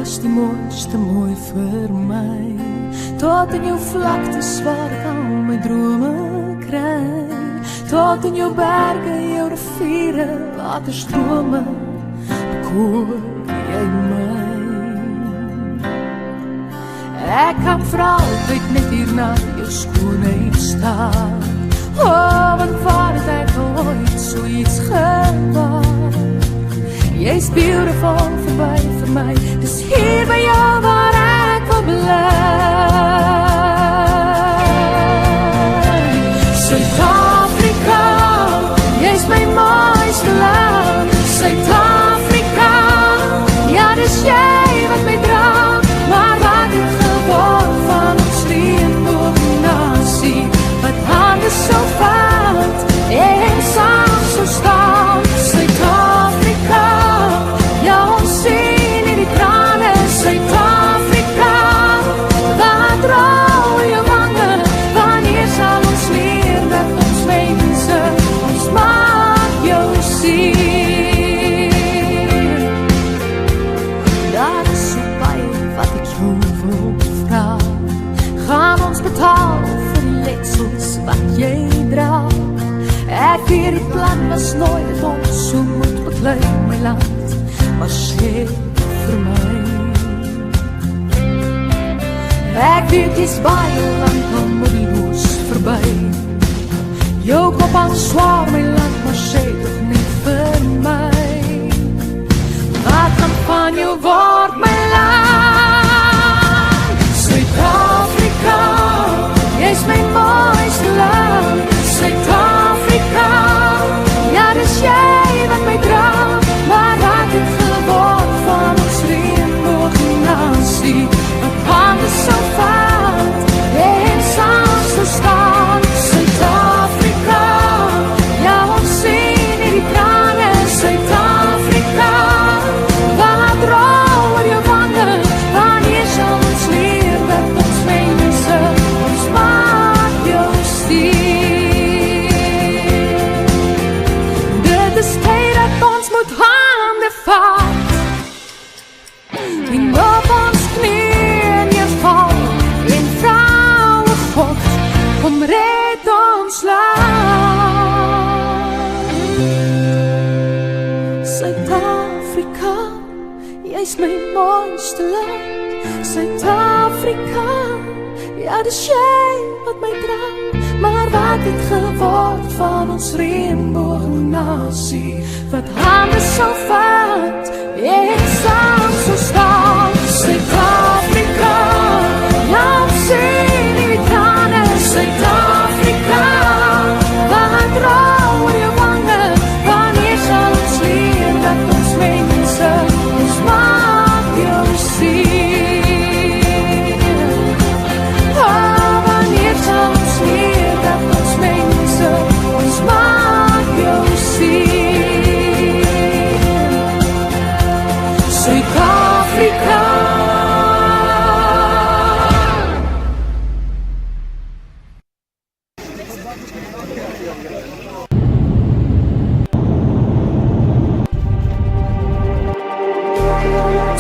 is die mooiste mooi vir my. Tot in jou vlaktes waar ek al my drome kry. Tot in jou berge, jou riviere, waterstrome, bekoor jy my. Ek kan vir altyd net hier na jou skoonheid staan. Want waar het ek ooit so iets gewaar? Jy's beautiful verby vir my. Dis hier by jou waar ek wil bly. Suid-Afrika, jy's my mooiste land. Suid-Afrika, ja dis jy wat my dra. Maar wat het geword van ons reënboognasie? Wat hande so vat en saam so staan. Suid-Afrika, ja ons sien in die trane. Suid-Afrika, wat rou jou wange? Wanneer sal ons leer dat ons mense, ons maak jou sien? Daar is so baie wat ek jou wil vra. Gaan ons betaal vir die letsels wat jy dra? Ek weet die plan was nooit dat ons so moet beklei my land, maar sê vir my. Ek weet dis baie lang om die hoes verby. Jou kop al zwaar my land, maar sê toch nie vir my. Wat dan van jou word my land? Suid-Afrika, jy's my mooiste land. Suid-Afrika, ja dis jy wat my dra. Maar wat het geword van ons reënboognasie? Wat hande so vat en saam so staan. Suid-Afrika, ja ons sien in die trane. Suid-Afrika, wat rou oor jou wange? Wanneer sal ons leer dat ons mense, ons maak jou stier? Dit is tyd dat ons moet hande vat en op ons knieën neerval en vra God, kom red ons land. Suid-Afrika, jy's my mooiste land. Suid-Afrika, ja dis jy wat my dra. Maar wat het geword van ons reënboognasie? Wat hande so vat en saam so staan. Suid-Afrika, ja ons sien in die trane. Suid-Afrika, wat rou oor jou wange? Wanneer sal ons leer dat ons mense, ons maak jou sien? Wanneer sal ons leer dat ons mense, ons maak jou sien? Suid-Afrika.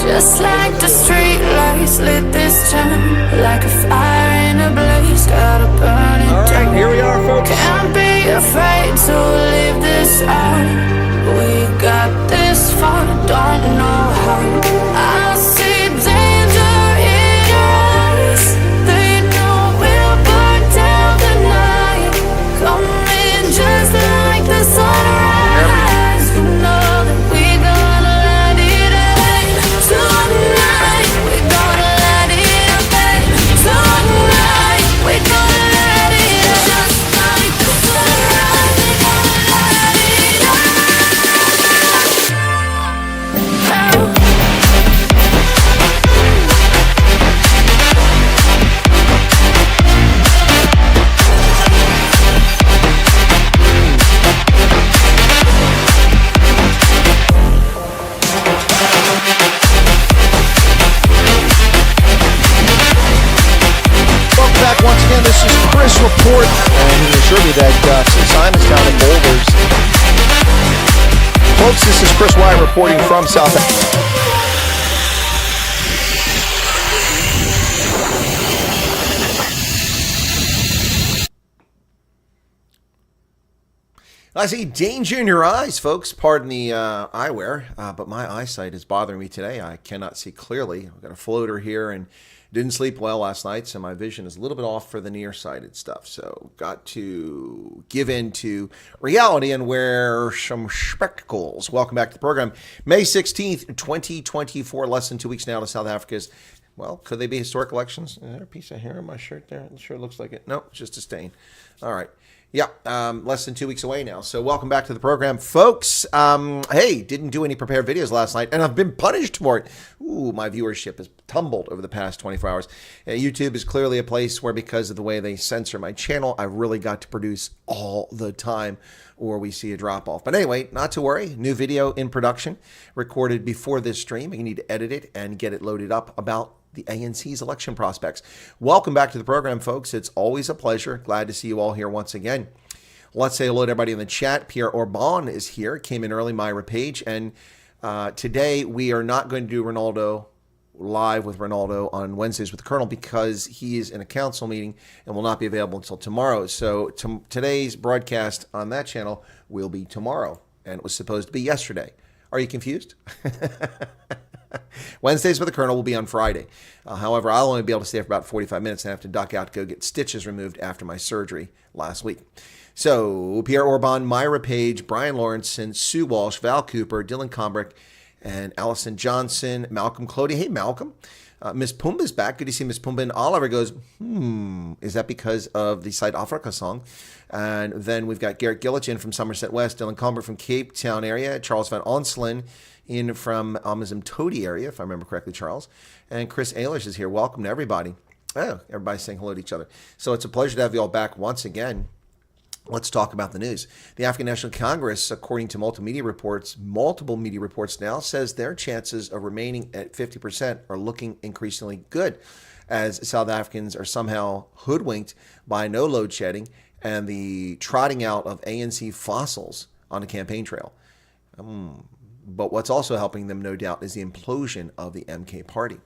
Just like the street lights lit this town, like a fire in a blaze, gotta burn it down. Alright, here we are, folks. Can't be afraid to leave this out. We got this far, don't know how. I see danger in your eyes. They know we'll burn down the night. Coming just like the sunrise. You know that we're gonna let it rain. Tonight, we're gonna let it rain. Tonight, we're gonna let it rain. Just like the sunrise, we're gonna let it rain. Welcome back once again. This is Chris Report, and we assure you that St. Simon's Town and Boulders. Folks, this is Chris Wyatt reporting from South Africa. I see danger in your eyes, folks. Pardon the eyewear, but my eyesight is bothering me today. I cannot see clearly. I've got a floater here and didn't sleep well last night, so my vision is a little bit off for the nearsighted stuff. So got to give in to reality and wear some spectacles. Welcome back to the program. May 16th, 2024, less than 2 weeks now to South Africa's, well, could they be historic elections? Is there a piece of hair on my shirt there? It sure looks like it. No, it's just a stain. All right. Yeah, less than 2 weeks away now. So welcome back to the program, folks. Hey, didn't do any prepared videos last night, and I've been punished for it. Ooh, my viewership has tumbled over the past 24 hours. YouTube is clearly a place where, because of the way they censor my channel, I've really got to produce all the time, or we see a drop-off. But anyway, not to worry. New video in production, recorded before this stream. You need to edit it and get it loaded up about the ANC's election prospects. Welcome back to the program, folks. It's always a pleasure. Glad to see you all here once again. Let's say hello to everybody in the chat. Pierre Orban is here. Came in early, Myra Page. And today we are not going to do Ronaldo live with Ronaldo on Wednesdays with the Colonel because he is in a council meeting and will not be available until tomorrow. So today's broadcast on that channel will be tomorrow, and it was supposed to be yesterday. Are you confused? Wednesdays with the Colonel will be on Friday. However, I'll only be able to stay for about 45 minutes and have to duck out to go get stitches removed after my surgery last week. So, Pierre Orban, Myra Page, Brian Lawrence, and Sue Walsh, Val Cooper, Dylan Combrick, and Allison Johnson, Malcolm Clody. Hey, Malcolm. Miss Pumba's back. Good to see Miss Pumba. And Oliver goes, is that because of the South Africa song? And then we've got Garrett Gilligan from Somerset West, Dylan Combrick from Cape Town area, Charles Van Onselen in from Amasum-Todi area, if I remember correctly, Charles. And Chris Eilish is here. Welcome to everybody. Oh, everybody's saying hello to each other. So it's a pleasure to have you all back once again. Let's talk about the news. The African National Congress, according to multiple media reports now, says their chances of remaining at 50% are looking increasingly good, as South Africans are somehow hoodwinked by no load shedding and the trotting out of ANC fossils on the campaign trail. But what's also helping them, no doubt, is the implosion of the MK party,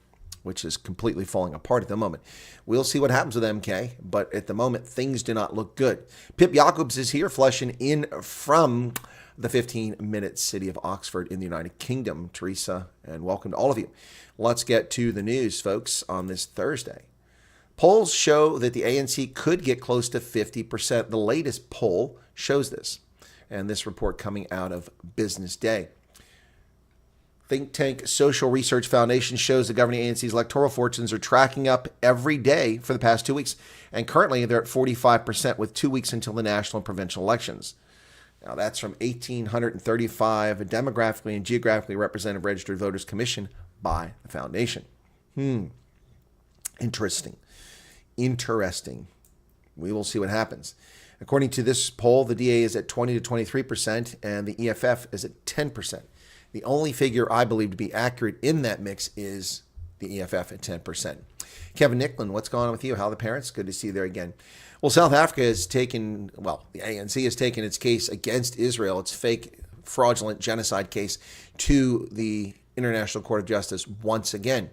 which is completely falling apart at the moment. We'll see what happens with MK, but at the moment, things do not look good. Pip Jacobs is here, fleshing in from the 15-minute city of Oxford in the United Kingdom. Teresa, and welcome to all of you. Let's get to the news, folks, on this Thursday. Polls show that the ANC could get close to 50%. The latest poll shows this, and this report coming out of Business Day. Think tank Social Research Foundation shows the governing ANC's electoral fortunes are tracking up every day for the past 2 weeks, and currently they're at 45% with 2 weeks until the national and provincial elections. Now that's from 1,835 demographically and geographically represented registered voters commissioned by the foundation. Interesting. We will see what happens. According to this poll, the DA is at 20 to 23%, and the EFF is at 10%. The only figure I believe to be accurate in that mix is the EFF at 10%. Kevin Nicklin, what's going on with you? How are the parents? Good to see you there again. Well, South Africa has taken, the ANC has taken its case against Israel, its fake, fraudulent genocide case, to the International Court of Justice once again.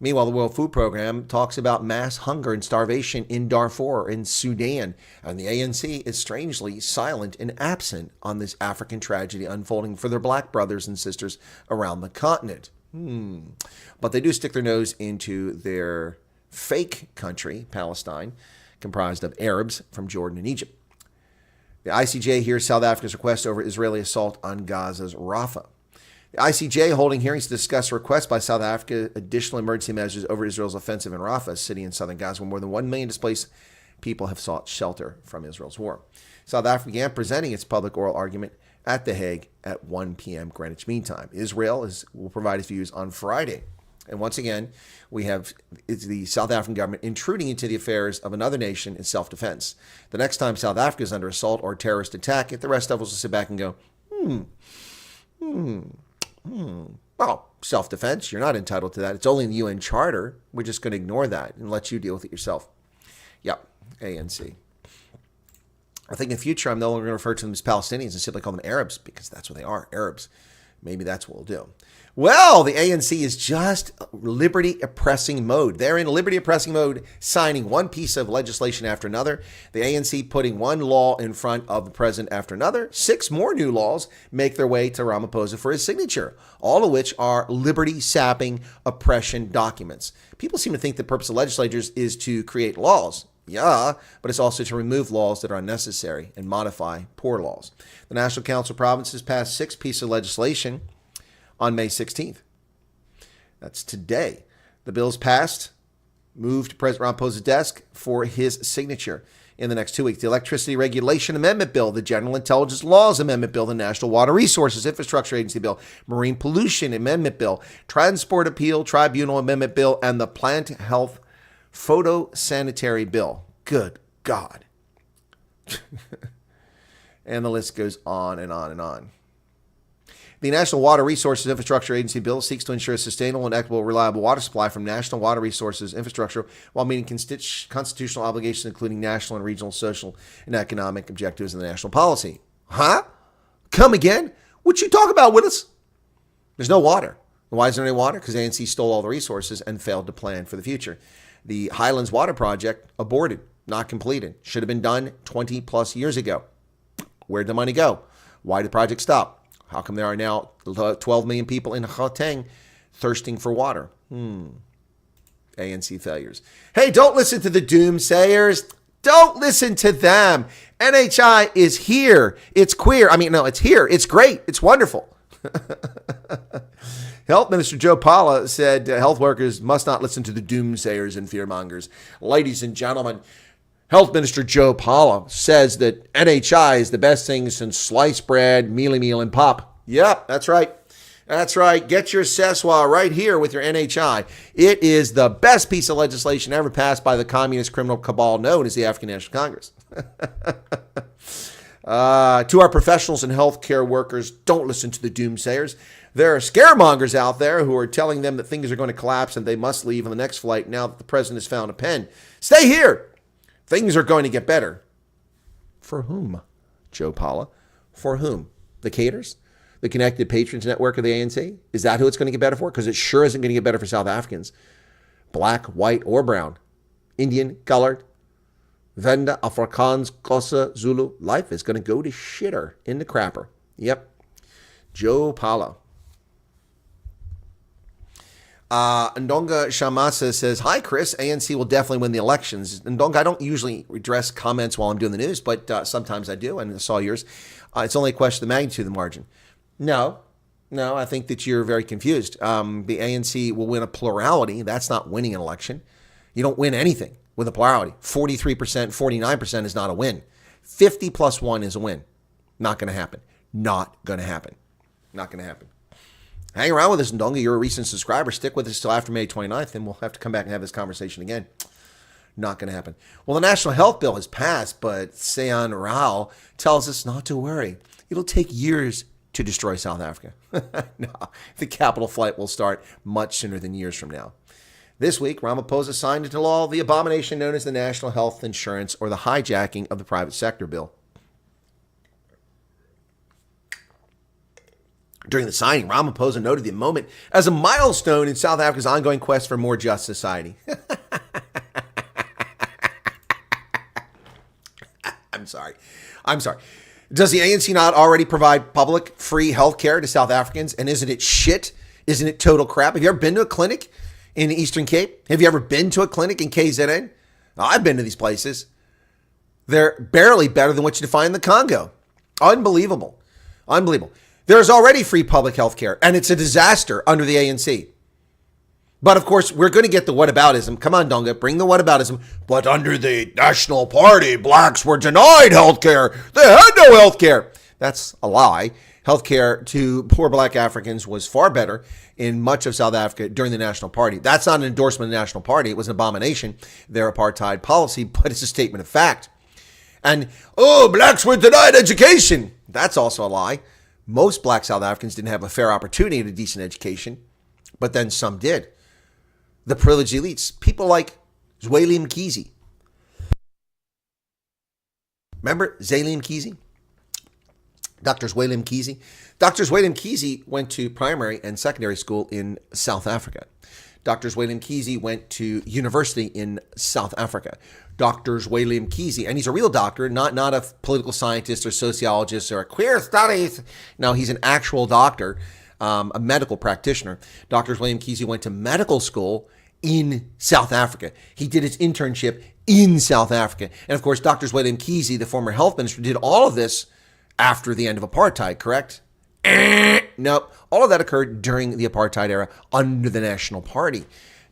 Meanwhile, the World Food Program talks about mass hunger and starvation in Darfur in Sudan, and the ANC is strangely silent and absent on this African tragedy unfolding for their black brothers and sisters around the continent. But they do stick their nose into their fake country, Palestine, comprised of Arabs from Jordan and Egypt. The ICJ hears South Africa's request over Israeli assault on Gaza's Rafah. The ICJ holding hearings to discuss a request by South Africa additional emergency measures over Israel's offensive in Rafah, a city in southern Gaza, where more than 1 million displaced people have sought shelter from Israel's war. South Africa began presenting its public oral argument at The Hague at 1 p.m. Greenwich Mean Time. Israel will provide its views on Friday. And once again, we have the South African government intruding into the affairs of another nation in self-defense. The next time South Africa is under assault or terrorist attack, the rest of us will sit back and go, well, self-defense, you're not entitled to that. It's only in the UN Charter. We're just going to ignore that and let you deal with it yourself. Yep, ANC. I think in the future, I'm no longer going to refer to them as Palestinians and simply call them Arabs, because that's what they are, Arabs. Maybe that's what we'll do. Well, the ANC is just liberty oppressing mode. They're in liberty oppressing mode, signing one piece of legislation after another. The ANC putting one law in front of the president after another. 6 more new laws make their way to Ramaphosa for his signature, all of which are liberty sapping oppression documents. People seem to think the purpose of legislatures is to create laws. Yeah, but it's also to remove laws that are unnecessary and modify poor laws. The National Council of Provinces passed 6 pieces of legislation on May 16th. That's today. The bills passed, moved to President Ramaphosa's desk for his signature in the next 2 weeks. The Electricity Regulation Amendment Bill, the General Intelligence Laws Amendment Bill, the National Water Resources Infrastructure Agency Bill, Marine Pollution Amendment Bill, Transport Appeal Tribunal Amendment Bill, and the Plant Health Photosanitary Bill. Good God. And the list goes on and on and on. The National Water Resources Infrastructure Agency Bill seeks to ensure a sustainable and equitable, reliable water supply from national water resources infrastructure while meeting constitutional obligations, including national and regional, social, and economic objectives of the national policy. Huh? Come again? What you talk about, Willis? There's no water. Why isn't there any water? Because ANC stole all the resources and failed to plan for the future. The Highlands Water Project, aborted, not completed. Should have been done 20 plus years ago. Where'd the money go? Why did the project stop? How come there are now 12 million people in Gauteng thirsting for water? ANC failures. Hey, don't listen to the doomsayers. Don't listen to them. NHI is here. It's queer. It's here. It's great. It's wonderful. Health Minister Joe Pala said health workers must not listen to the doomsayers and fearmongers. Ladies and gentlemen, Health Minister Joe Pala says that NHI is the best thing since sliced bread, mealy meal, and pop. Yep, that's right. That's right. Get your Seswa right here with your NHI. It is the best piece of legislation ever passed by the communist criminal cabal known as the African National Congress. To our professionals and healthcare workers, don't listen to the doomsayers. There are scaremongers out there who are telling them that things are going to collapse and they must leave on the next flight now that the president has found a pen. Stay here. Things are going to get better. For whom, Joe Pala? For whom? The Caters? The Connected Patrons Network of the ANC? Is that who it's going to get better for? Because it sure isn't going to get better for South Africans. Black, white, or brown. Indian, colored. Venda, Afrikaans, Xhosa, Zulu. Life is going to go to shitter in the crapper. Yep. Joe Pala. Ndonga Shamasa says, hi, Chris. ANC will definitely win the elections. Ndonga, I don't usually address comments while I'm doing the news, but sometimes I do, and I saw yours. It's only a question of the magnitude of the margin. No, I think that you're very confused. The ANC will win a plurality. That's not winning an election. You don't win anything with a plurality. 43%, 49% is not a win. 50 plus 1 is a win. Not going to happen. Not going to happen. Not going to happen. Hang around with us, Ndonga. You're a recent subscriber. Stick with us till after May 29th, and we'll have to come back and have this conversation again. Not going to happen. Well, the National Health Bill has passed, but Sean Rao tells us not to worry. It'll take years to destroy South Africa. No, the capital flight will start much sooner than years from now. This week, Ramaphosa signed into law the abomination known as the National Health Insurance, or the hijacking of the private sector bill. During the signing, Ramaphosa noted the moment as a milestone in South Africa's ongoing quest for a more just society. I'm sorry. Does the ANC not already provide public, free health care to South Africans? And isn't it shit? Isn't it total crap? Have you ever been to a clinic in the Eastern Cape? Have you ever been to a clinic in KZN? I've been to these places. They're barely better than what you find in the Congo. Unbelievable. There's already free public health care, and it's a disaster under the ANC. But of course, we're going to get the whataboutism. Come on, Ndonga, bring the whataboutism. But under the National Party, blacks were denied health care. They had no health care. That's a lie. Health care to poor black Africans was far better in much of South Africa during the National Party. That's not an endorsement of the National Party. It was an abomination, their apartheid policy, but it's a statement of fact. And, blacks were denied education. That's also a lie. Most black South Africans didn't have a fair opportunity at a decent education, but then some did. The privileged elites, people like Zweli Mkhize. Remember Zweli Mkhize? Dr. Zweli Mkhize. Dr. Zweli Mkhize went to primary and secondary school in South Africa. Dr. Zweli Mkhize went to university in South Africa. Dr. Zweli Mkhize, and he's a real doctor, not a political scientist or sociologist or a queer studies. No, he's an actual doctor, a medical practitioner. Dr. Zweli Mkhize went to medical school in South Africa. He did his internship in South Africa. And of course, Dr. Wyatt Mkhize, the former health minister, did all of this after the end of apartheid, correct? Nope. All of that occurred during the apartheid era under the National Party.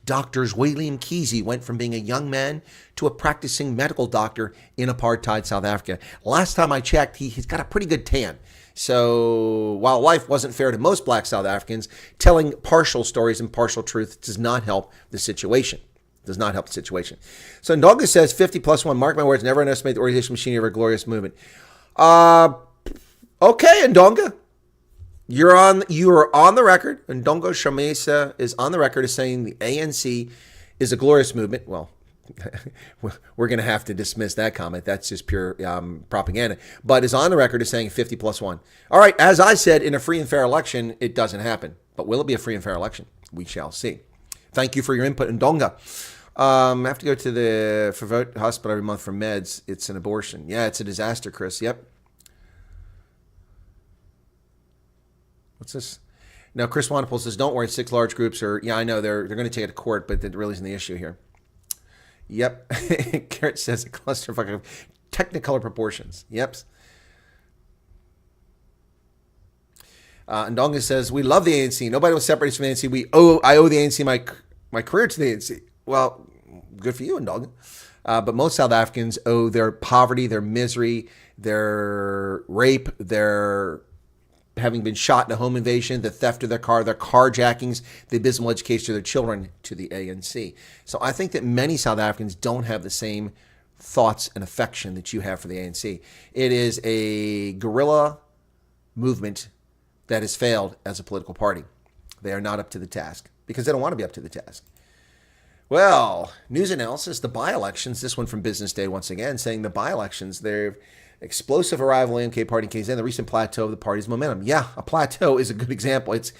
Dr. Wyatt Mkhize went from being a young man to a practicing medical doctor in apartheid South Africa. Last time I checked, he's got a pretty good tan. So while life wasn't fair to most black South Africans, telling partial stories and partial truth does not help the situation. Does not help the situation. So Ndonga says 50 plus 1. Mark my words, never underestimate the organization machinery of our glorious movement. Okay, Ndonga. You are on the record. Ndonga Shamesa is on the record as saying the ANC is a glorious movement. Well, we're going to have to dismiss that comment. That's just pure propaganda. But is on the record as saying 50 plus 1. All right, as I said, in a free and fair election, it doesn't happen. But will it be a free and fair election? We shall see. Thank you for your input, Ndonga. I have to go to the Favot hospital every month for meds. It's an abortion. Yeah, it's a disaster, Chris. Yep. What's this? Now, Chris Wanapole says, don't worry, 6 large groups are, yeah, I know, they're going to take it to court, but that really isn't the issue here. Yep. Garrett says a clusterfuck of technicolor proportions. Yep. Ndonga says, we love the ANC. Nobody was separated from the ANC. I owe the ANC my career to the ANC. Well, good for you, Ndonga. But most South Africans owe their poverty, their misery, their rape, their having been shot in a home invasion, the theft of their car, their carjackings, the abysmal education of their children to the ANC. So I think that many South Africans don't have the same thoughts and affection that you have for the ANC. It is a guerrilla movement that has failed as a political party. They are not up to the task because they don't want to be up to the task. Well, news analysis, the by-elections, this one from Business Day once again, saying the by-elections, they're explosive arrival of the MK party in KZN, the recent plateau of the party's momentum. Yeah, a plateau is a good example. It's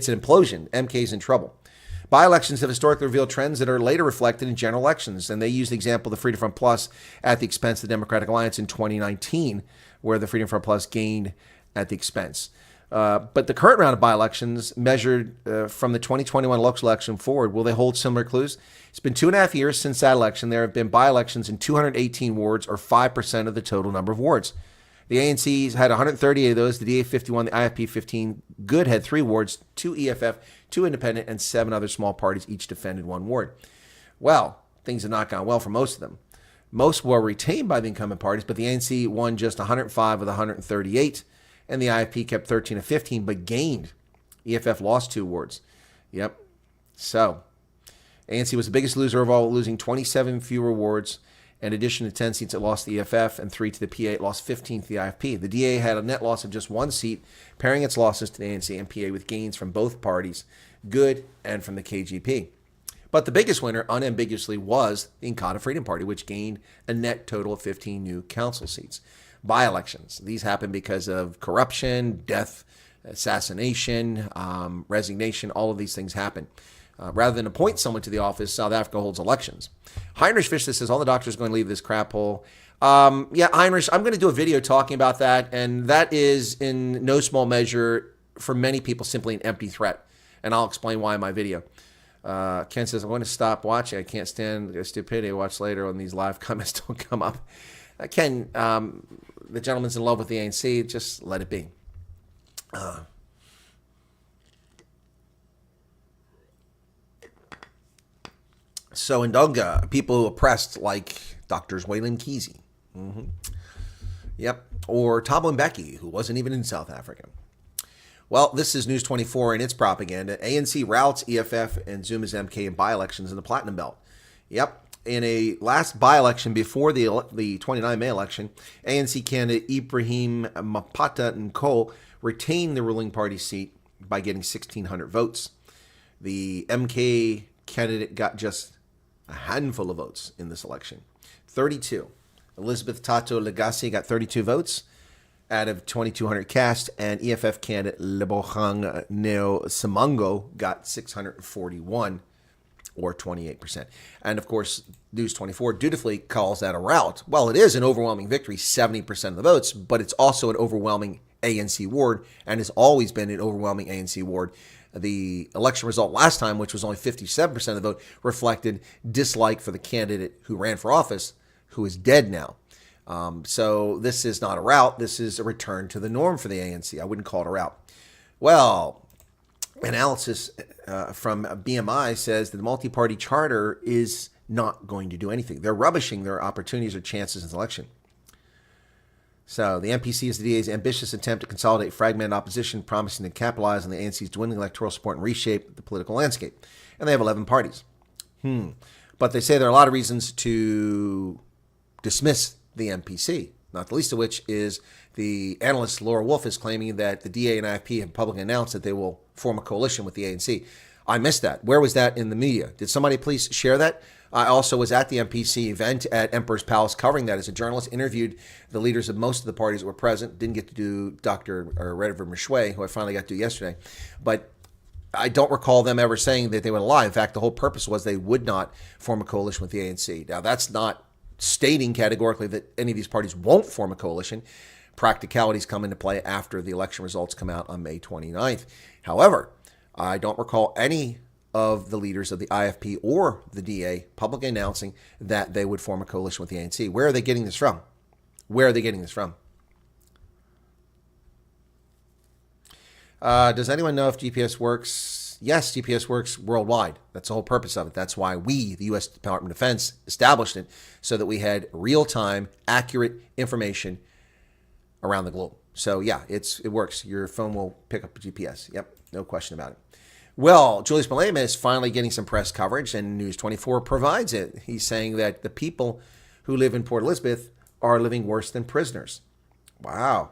an implosion. MK's in trouble. By-elections have historically revealed trends that are later reflected in general elections, and they use the example of the Freedom Front Plus at the expense of the Democratic Alliance in 2019, where the Freedom Front Plus gained at the expense. But the current round of by-elections measured from the 2021 local election forward, will they hold similar clues? It's been 2.5 years since that election. There have been by-elections in 218 wards, or 5% of the total number of wards. The ANC's had 138 of those, the DA 51, the IFP 15. Good had 3 wards, 2 EFF, 2 independent, and 7 other small parties, each defended 1 ward. Well, things have not gone well for most of them. Most were retained by the incumbent parties, but the ANC won just 105 of the 138. And the IFP kept 13 of 15, but gained. EFF lost 2 wards. Yep. So, ANC was the biggest loser of all, losing 27 fewer wards. In addition to 10 seats, it lost the EFF, and 3 to the PA. It lost 15 to the IFP. The DA had a net loss of just 1 seat, pairing its losses to the ANC and PA with gains from both parties, good, and from the KGP. But the biggest winner, unambiguously, was the Inkatha Freedom Party, which gained a net total of 15 new council seats. By-elections. These happen because of corruption, death, assassination, resignation. All of these things happen. Rather than appoint someone to the office, South Africa holds elections. Heinrich Fischer says all the doctors are going to leave this crap hole. Yeah, Heinrich, I'm going to do a video talking about that, and that is in no small measure, for many people, simply an empty threat. And I'll explain why in my video. Ken says, I'm going to stop watching. I can't stand the stupidity I watch later when these live comments don't come up. Ken, the gentleman's in love with the ANC. Just let it be. So in Ndonga, people oppressed like Drs. Wyatt Mkhize. Mm-hmm. Yep. Or Thabo Mbeki, who wasn't even in South Africa. Well, this is News 24 and its propaganda. ANC routs EFF and Zuma's MK in by-elections in the Platinum Belt. Yep. In a last by-election before the 29 May election, ANC candidate Ibrahim Mapata Nko retained the ruling party seat by getting 1,600 votes. The MK candidate got just a handful of votes in this election, 32. Elizabeth Tato Legacy got 32 votes. out of 2,200 cast, and EFF candidate Lebohang Neo Simango got 641, or 28%. And of course, News 24 dutifully calls that a rout. Well, it is an overwhelming victory, 70% of the votes, but it's also an overwhelming ANC ward, and has always been an overwhelming ANC ward. The election result last time, which was only 57% of the vote, reflected dislike for the candidate who ran for office, who is dead now. So this is not a rout. This is a return to the norm for the ANC. I wouldn't call it a rout. Well, analysis from BMI says that the multi-party charter is not going to do anything. They're rubbishing their opportunities or chances in the election. So the MPC is the DA's ambitious attempt to consolidate fragmented opposition, promising to capitalize on the ANC's dwindling electoral support and reshape the political landscape. And they have 11 parties. But they say there are a lot of reasons to dismiss the MPC, not the least of which is the analyst Laura Wolf is claiming that the DA and IFP have publicly announced that they will form a coalition with the ANC. I missed that. Where was that in the media? Did somebody please share that? I also was at the MPC event at Emperor's Palace covering that as a journalist, interviewed the leaders of most of the parties that were present. Didn't get to do Dr. Reverend Mishwe, who I finally got to do yesterday. But I don't recall them ever saying that they would lie. In fact, the whole purpose was they would not form a coalition with the ANC. Now, that's not stating categorically that any of these parties won't form a coalition. Practicalities come into play after the election results come out on May 29th. However, I don't recall any of the leaders of the IFP or the DA publicly announcing that they would form a coalition with the ANC. Where are they getting this from? Where are they getting this from? Does anyone know if GPS works? Yes, GPS works worldwide. That's the whole purpose of it. That's why we, the U.S. Department of Defense, established it so that we had real-time, accurate information around the globe. So yeah, it works. Your phone will pick up GPS. Yep, no question about it. Well, Julius Malema is finally getting some press coverage, and News 24 provides it. He's saying that the people who live in Port Elizabeth are living worse than prisoners. Wow.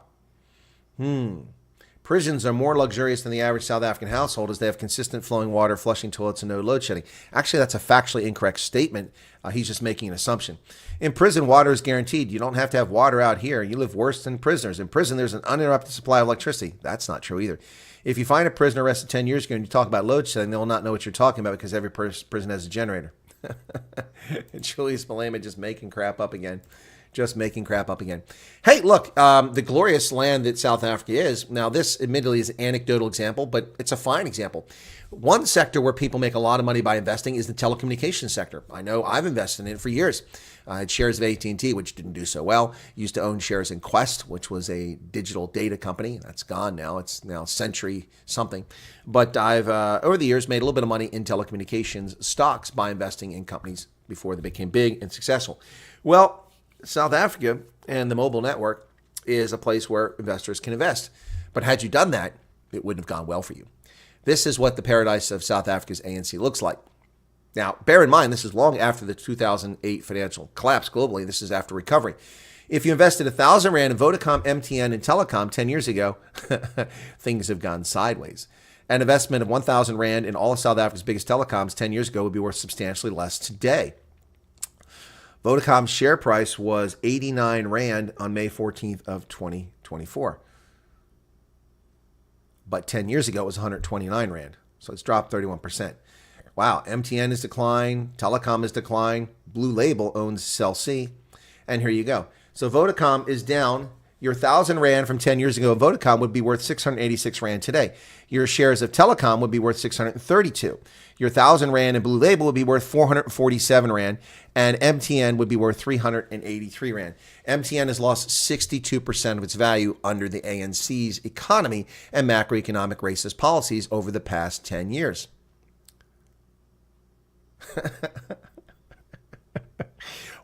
Prisons are more luxurious than the average South African household as they have consistent flowing water, flushing toilets, and no load shedding. Actually, that's a factually incorrect statement. He's just making an assumption. In prison, water is guaranteed. You don't have to have water out here. You live worse than prisoners. In prison, there's an uninterrupted supply of electricity. That's not true either. If you find a prisoner arrested 10 years ago and you talk about load shedding, they will not know what you're talking about because every prison has a generator. Julius Malema just making crap up again. Just making crap up again. Hey, look, the glorious land that South Africa is. Now, this admittedly is an anecdotal example, but it's a fine example. One sector where people make a lot of money by investing is the telecommunications sector. I know I've invested in it for years. I had shares of AT&T, which didn't do so well. Used to own shares in Quest, which was a digital data company. That's gone now. It's now Century something. But I've, over the years, made a little bit of money in telecommunications stocks by investing in companies before they became big and successful. Well, South Africa and the mobile network is a place where investors can invest. But had you done that, it wouldn't have gone well for you. This is what the paradise of South Africa's ANC looks like. Now, bear in mind, this is long after the 2008 financial collapse globally. This is after recovery. If you invested 1,000 Rand in Vodacom, MTN, and Telecom 10 years ago, things have gone sideways. An investment of 1,000 Rand in all of South Africa's biggest telecoms 10 years ago would be worth substantially less today. Vodacom's share price was 89 Rand on May 14th of 2024. But 10 years ago, it was 129 Rand. So it's dropped 31%. Wow, MTN has declined, Telecom has declined, Blue Label owns Cell C, and here you go. So Vodacom is down. Your 1,000 Rand from 10 years ago, Vodacom would be worth 686 Rand today. Your shares of Telecom would be worth 632. Your 1,000 Rand in Blue Label would be worth 447 Rand, and MTN would be worth 383 Rand. MTN has lost 62% of its value under the ANC's economy and macroeconomic racist policies over the past 10 years.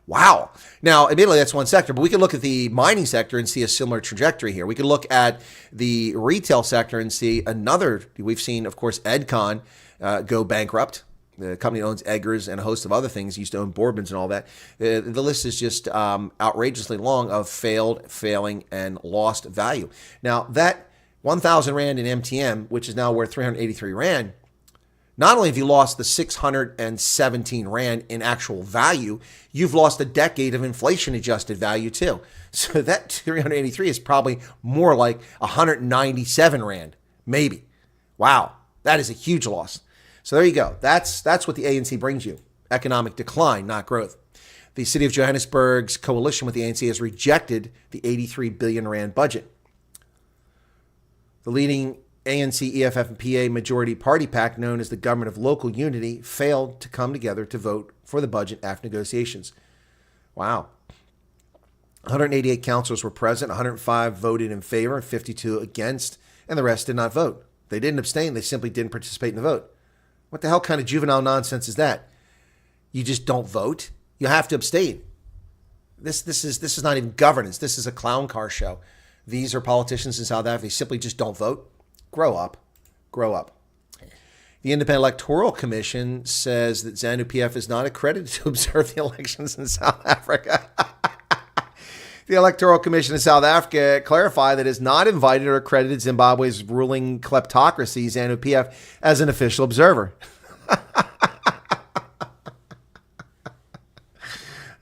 Wow. Now, admittedly, that's one sector, but we could look at the mining sector and see a similar trajectory here. We could look at the retail sector and see another. We've seen, of course, Edcon go bankrupt. The company that owns Eggers and a host of other things, used to own Bourbons and all that. The list is just outrageously long of failed, failing, and lost value. Now, that 1,000 Rand in MTM, which is now worth 383 Rand, Not only have you lost the 617 Rand in actual value, you've lost a decade of inflation-adjusted value too. So that 383 is probably more like 197 Rand, maybe. Wow, that is a huge loss. So there you go. That's what the ANC brings you. Economic decline, not growth. The city of Johannesburg's coalition with the ANC has rejected the 83 billion Rand budget. The leading ANC, EFF, and PA majority party pack, known as the Government of Local Unity, failed to come together to vote for the budget after negotiations. Wow. 188 councillors were present, 105 voted in favor, 52 against, and the rest did not vote. They didn't abstain, they simply didn't participate in the vote. What the hell kind of juvenile nonsense is that? You just don't vote? You have to abstain. This is not even governance. This is a clown car show. These are politicians in South Africa. They simply just don't vote. Grow up. Grow up. The Independent Electoral Commission says that ZANU-PF is not accredited to observe the elections in South Africa. The Electoral Commission in South Africa clarified that it has not invited or accredited Zimbabwe's ruling kleptocracy, ZANU-PF, as an official observer.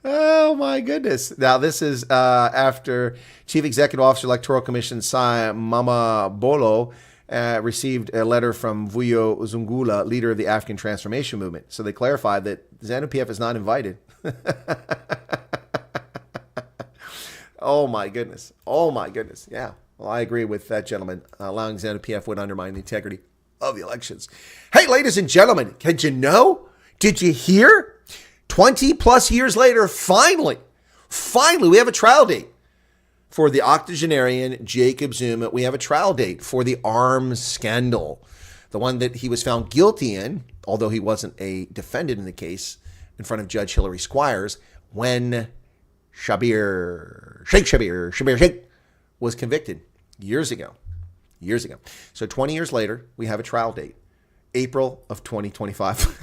Oh, my goodness. Now, this is after Chief Executive Officer, Electoral Commission, Sai Mama Bolo, received a letter from Vuyo Zungula, leader of the African Transformation Movement. So they clarified that ZANU-PF is not invited. Oh, my goodness. Oh, my goodness. Yeah. Well, I agree with that gentleman. Allowing ZANU-PF would undermine the integrity of the elections. Hey, ladies and gentlemen, did you know? Did you hear? 20 plus years later, finally, we have a trial date for the octogenarian Jacob Zuma. We have a trial date for the arms scandal, the one that he was found guilty in, although he wasn't a defendant in the case, in front of Judge Hilary Squires, when Shabir Sheikh was convicted years ago. So 20 years later, we have a trial date, April of 2025.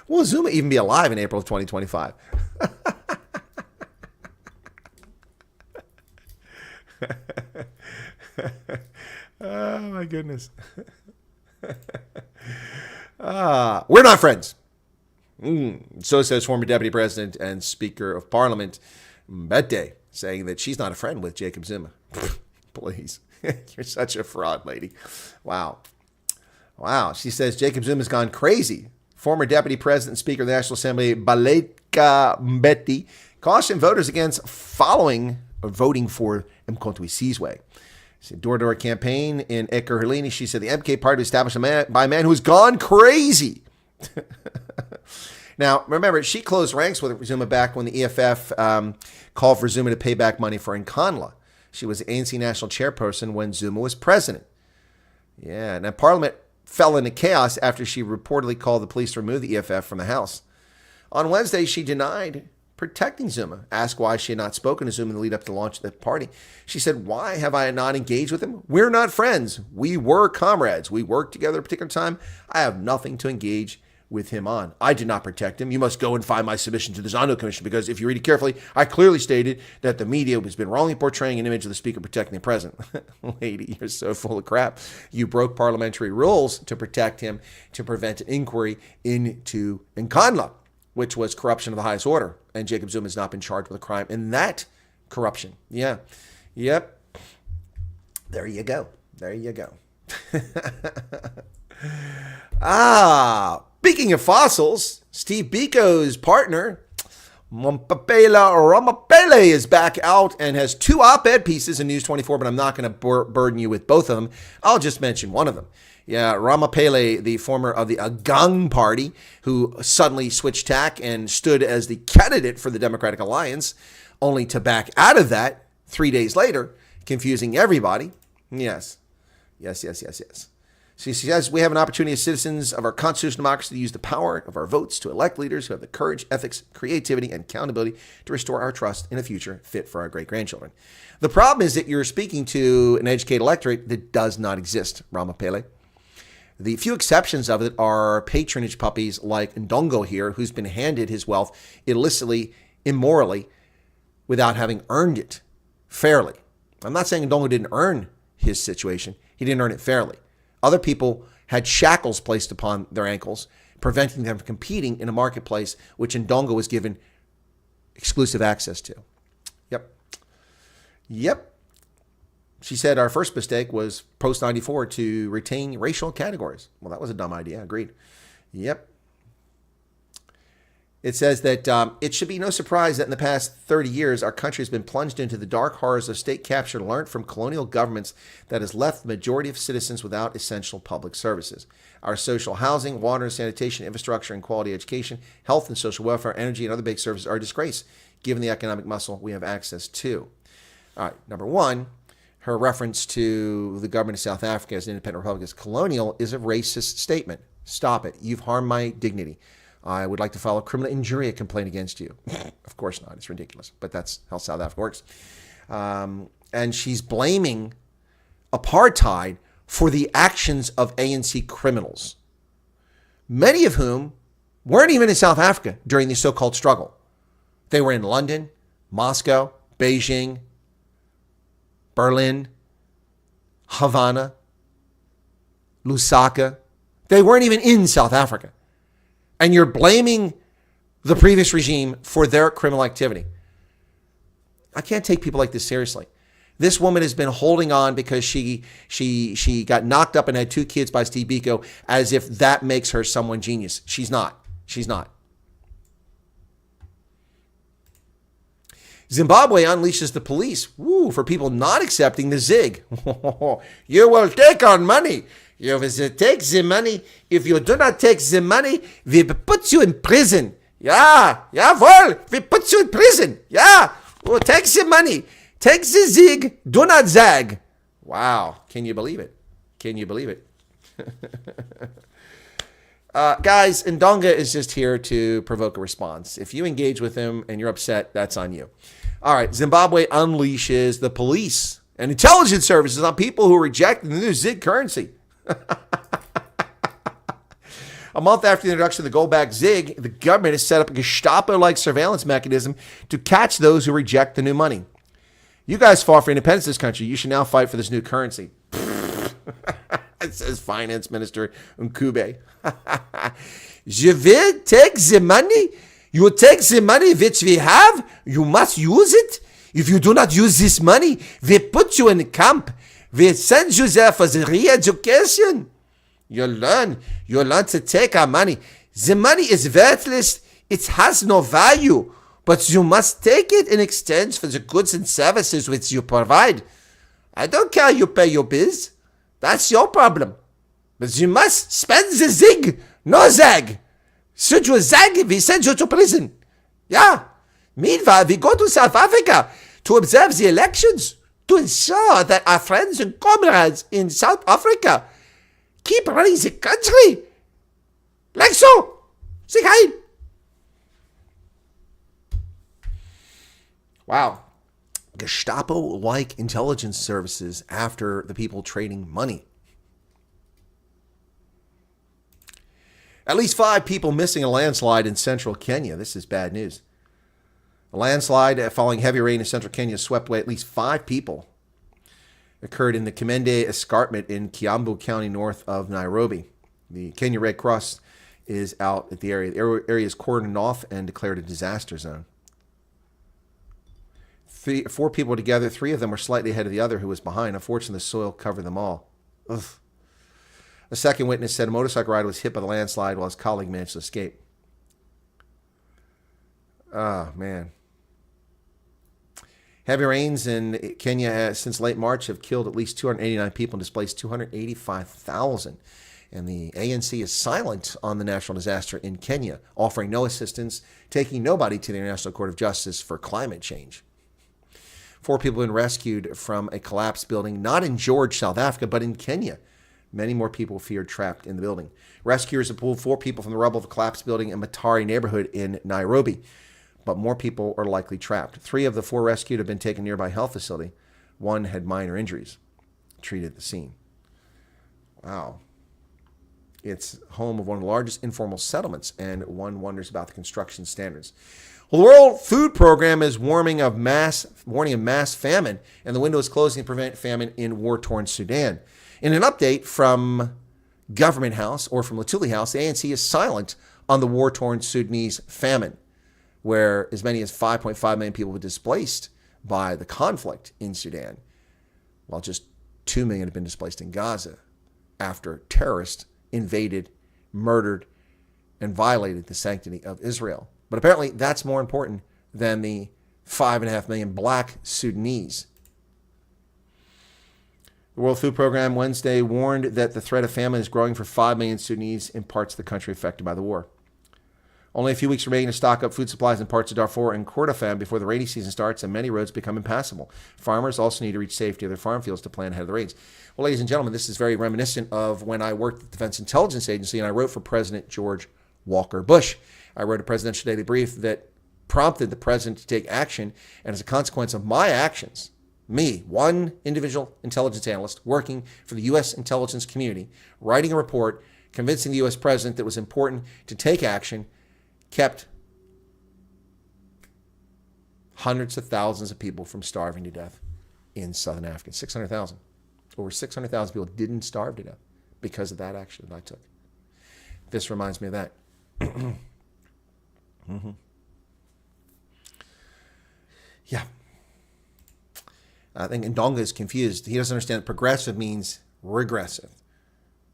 Will Zuma even be alive in April of 2025? Oh, my goodness. We're not friends. So says former Deputy President and Speaker of Parliament, Mbete, saying that she's not a friend with Jacob Zuma. Please. You're such a fraud, lady. Wow. She says Jacob Zuma's gone crazy. Former Deputy President and Speaker of the National Assembly, Baleka Mbete, cautioned voters against voting for Mkhonto Sizwe. She said door-to-door campaign in Ekurhuleni. She said the MK party was established by a man who's gone crazy. Now, remember, she closed ranks with Zuma back when the EFF called for Zuma to pay back money for Nkandla. She was the ANC national chairperson when Zuma was president. Yeah, now Parliament fell into chaos after she reportedly called the police to remove the EFF from the House. On Wednesday, she denied protecting Zuma. Asked why she had not spoken to Zuma in the lead up to the launch of the party. She said, "Why have I not engaged with him? We're not friends. We were comrades. We worked together at a particular time. I have nothing to engage with him on. I did not protect him. You must go and find my submission to the ZANU Commission, because if you read it carefully, I clearly stated that the media has been wrongly portraying an image of the Speaker protecting the President." Lady, you're so full of crap. You broke parliamentary rules to protect him, to prevent an inquiry into Nkandla, which was corruption of the highest order. And Jacob Zuma has not been charged with a crime in that corruption. Yeah. Yep. There you go. Speaking of fossils, Steve Biko's partner, Mompapela Ramapele, is back out and has two op-ed pieces in News 24, but I'm not going to burden you with both of them. I'll just mention one of them. Yeah, Ramapele, the former of the Agang Party, who suddenly switched tack and stood as the candidate for the Democratic Alliance, only to back out of that 3 days later, confusing everybody. Yes. She says we have an opportunity as citizens of our constitutional democracy to use the power of our votes to elect leaders who have the courage, ethics, creativity, and accountability to restore our trust in a future fit for our great-grandchildren. The problem is that you're speaking to an educated electorate that does not exist, Ramapele. The few exceptions of it are patronage puppies like Ndongo here, who's been handed his wealth illicitly, immorally, without having earned it fairly. I'm not saying Ndongo didn't earn his situation. He didn't earn it fairly. Other people had shackles placed upon their ankles, preventing them from competing in a marketplace which Ndongo was given exclusive access to. Yep. She said our first mistake was post-94 to retain racial categories. Well, that was a dumb idea. Agreed. Yep. It says that it should be no surprise that in the past 30 years, our country has been plunged into the dark horrors of state capture learned from colonial governments that has left the majority of citizens without essential public services. Our social housing, water and sanitation, infrastructure and quality education, health and social welfare, energy and other basic services are a disgrace, given the economic muscle we have access to. All right, number one, her reference to the government of South Africa as an independent republic as colonial is a racist statement. Stop it. You've harmed my dignity. I would like to file a criminal injuria complaint against you. Of course not. It's ridiculous. But that's how South Africa works. And she's blaming apartheid for the actions of ANC criminals, many of whom weren't even in South Africa during the so-called struggle. They were in London, Moscow, Beijing, Berlin, Havana, Lusaka. They weren't even in South Africa. And you're blaming the previous regime for their criminal activity. I can't take people like this seriously. This woman has been holding on because she got knocked up and had 2 kids by Steve Biko as if that makes her someone genius. She's not. She's not. Zimbabwe unleashes the police for people not accepting the ZIG. You will take our money. You will take the money. If you do not take the money, we put you in prison. Yeah, jawohl, we put you in prison. Yeah, we'll take the money. Take the ZIG, do not zag. Wow, can you believe it? Can you believe it? Guys, Ndonga is just here to provoke a response. If you engage with him and you're upset, that's on you. All right, Zimbabwe unleashes the police and intelligence services on people who reject the new ZIG currency. A month after the introduction of the gold-backed ZIG, the government has set up a Gestapo-like surveillance mechanism to catch those who reject the new money. You guys fought for independence in this country. You should now fight for this new currency. It says Finance Minister Nkube. Je will take the money. You take the money which we have. You must use it. If you do not use this money, we put you in a camp. We send you there for the re-education. You learn to take our money. The money is worthless. It has no value. But you must take it in exchange for the goods and services which you provide. I don't care you pay your bills. That's your problem. But you must spend the ZIG, no ZAG. Should you ZAG, we send you to prison. Yeah. Meanwhile, we go to South Africa to observe the elections to ensure that our friends and comrades in South Africa keep running the country. Like so. Say hi. Wow. Gestapo-like intelligence services after the people trading money. At least 5 people missing in a landslide in central Kenya. This is bad news. A landslide following heavy rain in central Kenya swept away at least 5 people. Occurred in the Kimende Escarpment in Kiambu County, north of Nairobi. The Kenya Red Cross is out at the area. The area is cordoned off and declared a disaster zone. 4 people were together. 3 of them were slightly ahead of the other who was behind. Unfortunately, the soil covered them all. Ugh. A second witness said a motorcycle rider was hit by the landslide while his colleague managed to escape. Oh, man. Heavy rains in Kenya since late March have killed at least 289 people and displaced 285,000. And the ANC is silent on the national disaster in Kenya, offering no assistance, taking nobody to the International Court of Justice for climate change. 4 people have been rescued from a collapsed building, not in George, South Africa, but in Kenya. Many more people feared trapped in the building. Rescuers have pulled 4 people from the rubble of a collapsed building in Matari neighborhood in Nairobi, but more people are likely trapped. 3 of the 4 rescued have been taken to a nearby health facility. 1 had minor injuries, treated at the scene. Wow. It's home of one of the largest informal settlements, and one wonders about the construction standards. Well, the World Food Program is warning of mass famine, and the window is closing to prevent famine in war-torn Sudan. In an update from Government House, or from Latuli House, the ANC is silent on the war-torn Sudanese famine, where as many as 5.5 million people were displaced by the conflict in Sudan, while just 2 million have been displaced in Gaza after terrorists invaded, murdered, and violated the sanctity of Israel. But apparently that's more important than the 5.5 million black Sudanese. The World Food Program Wednesday warned that the threat of famine is growing for 5 million Sudanese in parts of the country affected by the war. Only a few weeks remain to stock up food supplies in parts of Darfur and Kordofan before the rainy season starts and many roads become impassable. Farmers also need to reach safety of their farm fields to plan ahead of the rains. Well, ladies and gentlemen, this is very reminiscent of when I worked at the Defense Intelligence Agency and I wrote for President George Walker Bush. I wrote a presidential daily brief that prompted the president to take action, and as a consequence of my actions, me, one individual intelligence analyst working for the U.S. intelligence community, writing a report convincing the U.S. president that it was important to take action, kept hundreds of thousands of people from starving to death in southern Africa. 600,000. Over 600,000 people didn't starve to death because of that action that I took. This reminds me of that. Mm-hmm. Yeah. I think Ndonga is confused. He doesn't understand that progressive means regressive.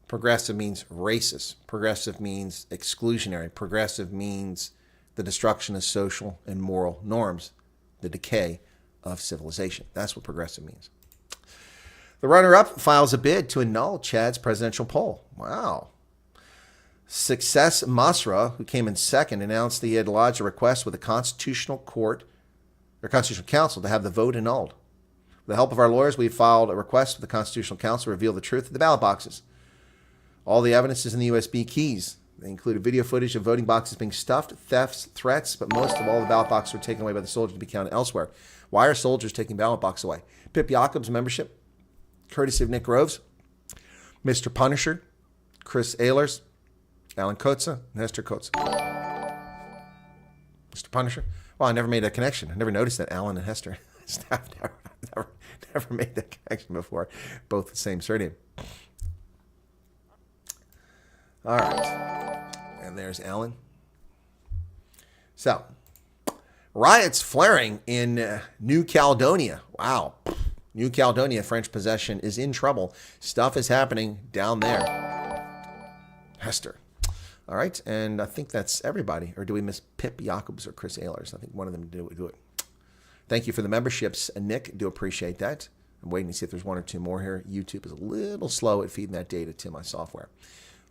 Progressive means racist. Progressive means exclusionary. Progressive means the destruction of social and moral norms, the decay of civilization. That's what progressive means. The runner-up files a bid to annul Chad's presidential poll. Wow. Success Masra, who came in second, announced that he had lodged a request with the Constitutional Council to have the vote annulled. With the help of our lawyers, we filed a request with the Constitutional Council to reveal the truth of the ballot boxes. All the evidence is in the USB keys. They included video footage of voting boxes being stuffed, thefts, threats, but most of all the ballot boxes were taken away by the soldiers to be counted elsewhere. Why are soldiers taking ballot boxes away? Pip Jacobs membership, courtesy of Nick Groves, Mr. Punisher, Chris Ehlers, Alan Kotza, and Hester Kotza. Mr. Punisher? Well, I never made that connection. I never noticed that Alan and Hester staff never made that connection before. Both the same surname. All right. And there's Alan. So, riots flaring in New Caledonia. Wow. New Caledonia, French possession, is in trouble. Stuff is happening down there. Hester. All right, and I think that's everybody. Or do we miss Pip Jacobs or Chris Ehlers? I think one of them do it. Thank you for the memberships, Nick. Do appreciate that. I'm waiting to see if there's one or two more here. YouTube is a little slow at feeding that data to my software.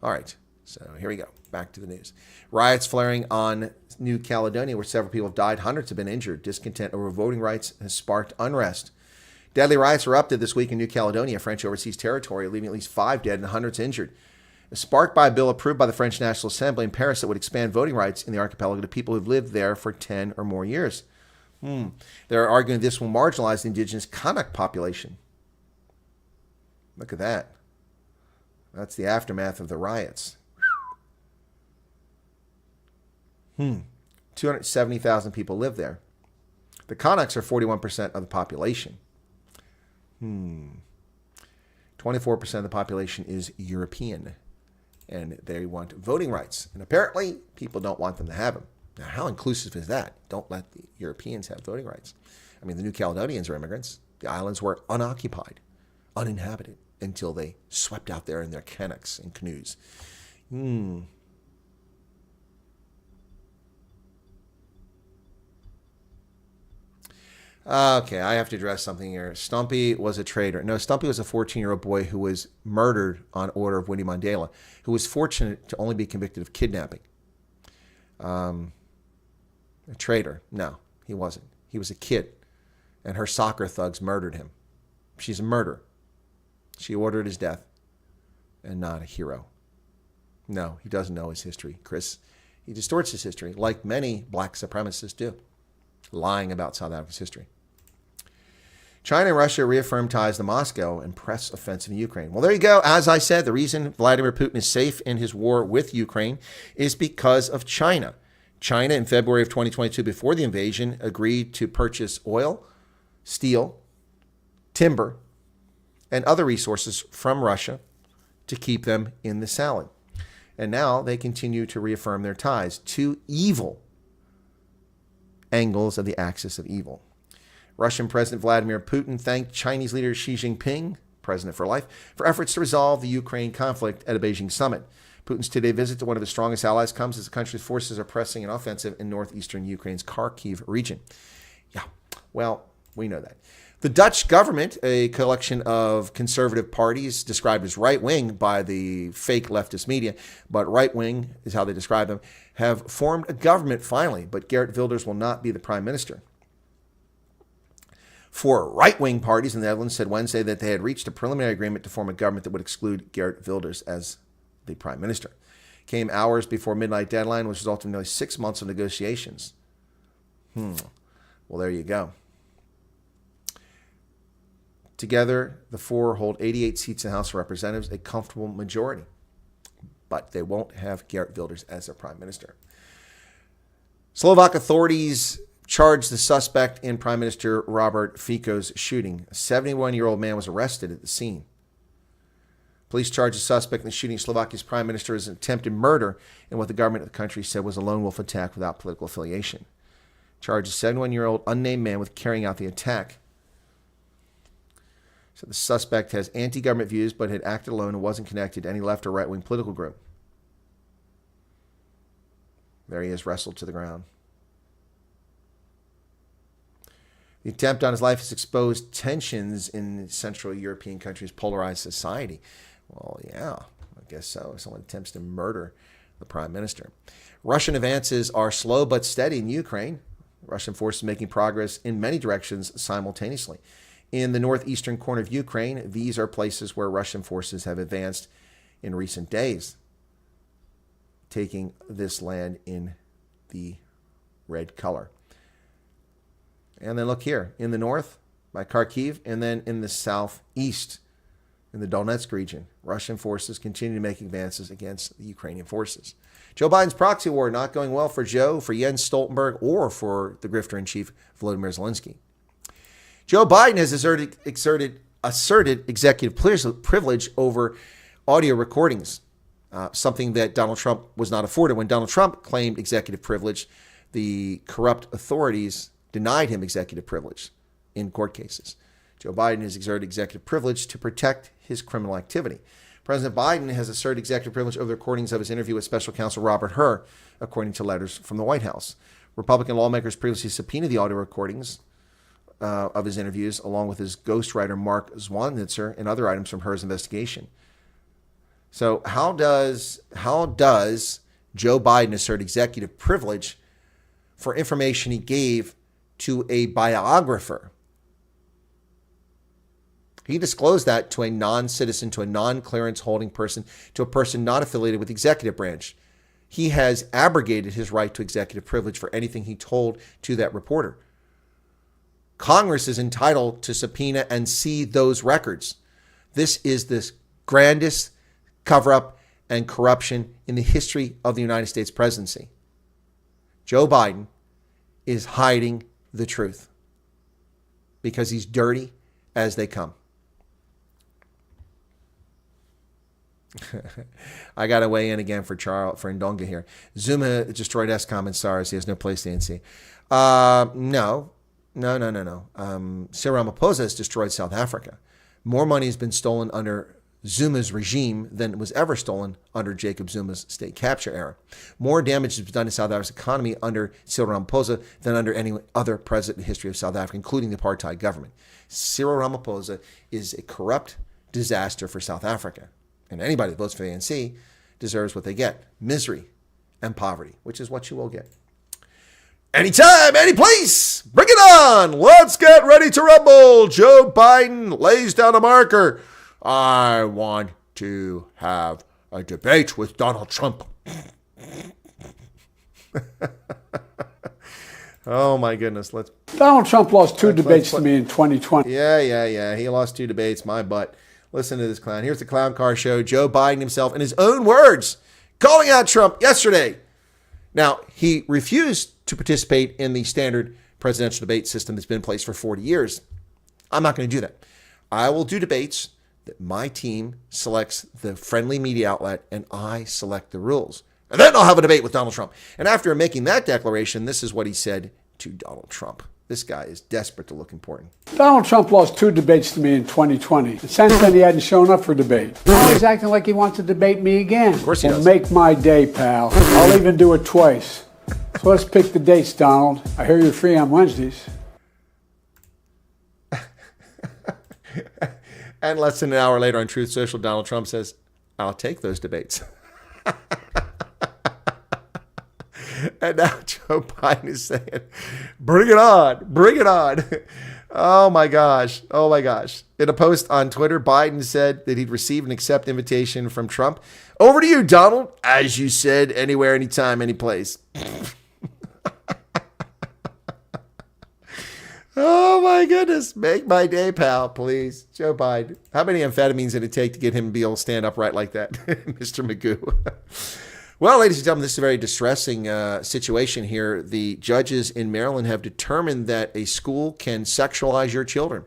All right, so here we go. Back to the news. Riots flaring on New Caledonia, where several people have died. Hundreds have been injured. Discontent over voting rights has sparked unrest. Deadly riots erupted this week in New Caledonia, French overseas territory, leaving at least 5 dead and hundreds injured. Sparked by a bill approved by the French National Assembly in Paris that would expand voting rights in the archipelago to people who've lived there for 10 or more years. They're arguing this will marginalize the indigenous Kanak population. Look at that. That's the aftermath of the riots. 270,000 people live there. The Kanaks are 41% of the population. 24% of the population is European. And they want voting rights. And apparently, people don't want them to have them. Now, how inclusive is that? Don't let the Europeans have voting rights. I mean, the New Caledonians are immigrants. The islands were unoccupied, uninhabited, until they swept out there in their Kanaks and canoes. Okay, I have to address something here. Stumpy was a traitor. No, Stumpy was a 14-year-old boy who was murdered on order of Winnie Mandela, who was fortunate to only be convicted of kidnapping. A traitor? No, he wasn't. He was a kid, and her soccer thugs murdered him. She's a murderer. She ordered his death, and not a hero. No, he doesn't know his history, Chris. He distorts his history, like many black supremacists do, lying about South Africa's history. China and Russia reaffirmed ties to Moscow and press offensive in Ukraine. Well, there you go. As I said, the reason Vladimir Putin is safe in his war with Ukraine is because of China. China, in February of 2022, before the invasion, agreed to purchase oil, steel, timber, and other resources from Russia to keep them in the salad. And now they continue to reaffirm their ties. Two evil angles of the axis of evil. Russian President Vladimir Putin thanked Chinese leader Xi Jinping, president for life, for efforts to resolve the Ukraine conflict at a Beijing summit. Putin's two-day visit to one of his strongest allies comes as the country's forces are pressing an offensive in northeastern Ukraine's Kharkiv region. Yeah, well, we know that. The Dutch government, a collection of conservative parties described as right-wing by the fake leftist media, but right-wing is how they describe them, have formed a government finally, but Geert Wilders will not be the prime minister. Four right-wing parties in the Netherlands said Wednesday that they had reached a preliminary agreement to form a government that would exclude Geert Wilders as the prime minister. Came hours before midnight deadline, which resulted in nearly 6 months of negotiations. Well, there you go. Together, the four hold 88 seats in the House of Representatives, a comfortable majority. But they won't have Geert Wilders as their prime minister. Slovak authorities charged the suspect in Prime Minister Robert Fico's shooting. A 71-year-old man was arrested at the scene. Police charged the suspect in the shooting of Slovakia's prime minister as an attempted murder in what the government of the country said was a lone wolf attack without political affiliation. Charged a 71-year-old unnamed man with carrying out the attack. So the suspect has anti-government views but had acted alone and wasn't connected to any left or right-wing political group. There he is, wrestled to the ground. The attempt on his life has exposed tensions in Central European countries' polarized society. Well, yeah, I guess so. Someone attempts to murder the prime minister. Russian advances are slow but steady in Ukraine. Russian forces making progress in many directions simultaneously. In the northeastern corner of Ukraine, these are places where Russian forces have advanced in recent days, taking this land in the red color. And then look here, in the north, by Kharkiv, and then in the southeast, in the Donetsk region, Russian forces continue to make advances against the Ukrainian forces. Joe Biden's proxy war not going well for Joe, for Jens Stoltenberg, or for the grifter-in-chief, Volodymyr Zelensky. Joe Biden has asserted executive privilege over audio recordings, something that Donald Trump was not afforded. When Donald Trump claimed executive privilege, the corrupt authorities denied him executive privilege in court cases. Joe Biden has exerted executive privilege to protect his criminal activity. President Biden has asserted executive privilege over the recordings of his interview with special counsel Robert Hur, according to letters from the White House. Republican lawmakers previously subpoenaed the audio recordings of his interviews, along with his ghostwriter Mark Zwanitzer and other items from Hur's investigation. So how does Joe Biden assert executive privilege for information he gave to a biographer? He disclosed that to a non-citizen, to a non-clearance holding person, to a person not affiliated with the executive branch. He has abrogated his right to executive privilege for anything he told to that reporter. Congress is entitled to subpoena and see those records. This is the grandest cover-up and corruption in the history of the United States presidency. Joe Biden is hiding the truth because he's dirty as they come. I got to weigh in again for Ndonga here. Zuma destroyed ESCOM and SARS. He has no place in the ANC. No. Cyril Ramaphosa has destroyed South Africa. More money has been stolen under Zuma's regime than was ever stolen under Jacob Zuma's state capture era. More damage has been done to South Africa's economy under Cyril Ramaphosa than under any other president in the history of South Africa, including the apartheid government. Cyril Ramaphosa is a corrupt disaster for South Africa. And anybody that votes for the ANC deserves what they get: misery and poverty, which is what you will get. Anytime, any place, bring it on. Let's get ready to rumble. Joe Biden lays down a marker. I want to have a debate with Donald Trump. Oh, my goodness. Donald Trump lost two debates to me in 2020. Yeah. He lost two debates. My butt. Listen to this clown. Here's the Clown Car Show. Joe Biden himself, in his own words, calling out Trump yesterday. Now, he refused to participate in the standard presidential debate system that's been in place for 40 years. I'm not going to do that. I will do debates that my team selects the friendly media outlet and I select the rules. And then I'll have a debate with Donald Trump. And after making that declaration, this is what he said to Donald Trump. This guy is desperate to look important. Donald Trump lost 2 debates to me in 2020. And since then, he hadn't shown up for debate. Now he's acting like he wants to debate me again. Of course he does. Make my day, pal. I'll even do it twice. So let's pick the dates, Donald. I hear you're free on Wednesdays. And less than an hour later on Truth Social, Donald Trump says, I'll take those debates. And now Joe Biden is saying, bring it on, bring it on. Oh my gosh. Oh my gosh. In a post on Twitter, Biden said that he'd receive and accept invitation from Trump. Over to you, Donald. As you said, anywhere, anytime, anyplace. Oh my goodness. Make my day, pal, please. Joe Biden. How many amphetamines did it take to get him to be able to stand upright like that? Mr. Magoo. Well, ladies and gentlemen, this is a very distressing situation here. The judges in Maryland have determined that a school can sexualize your children.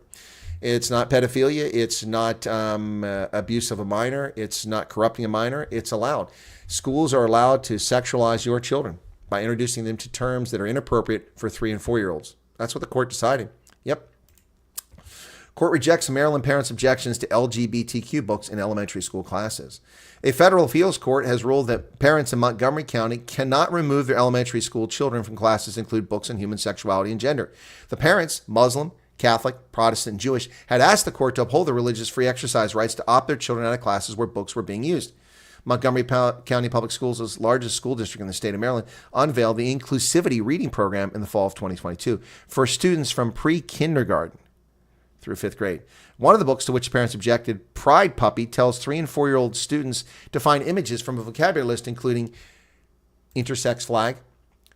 It's not pedophilia. It's not abuse of a minor. It's not corrupting a minor. It's allowed. Schools are allowed to sexualize your children by introducing them to terms that are inappropriate for 3- and 4-year-olds. That's what the court decided. Yep. Court rejects Maryland parents' objections to LGBTQ books in elementary school classes. A federal appeals court has ruled that parents in Montgomery County cannot remove their elementary school children from classes that include books on human sexuality and gender. The parents, Muslim, Catholic, Protestant, and Jewish, had asked the court to uphold their religious free exercise rights to opt their children out of classes where books were being used. Montgomery County Public Schools, the largest school district in the state of Maryland, unveiled the Inclusivity Reading Program in the fall of 2022 for students from pre-kindergarten through 5th grade. One of the books to which parents objected, Pride Puppy, tells 3- and 4-year-old students to find images from a vocabulary list including intersex flag,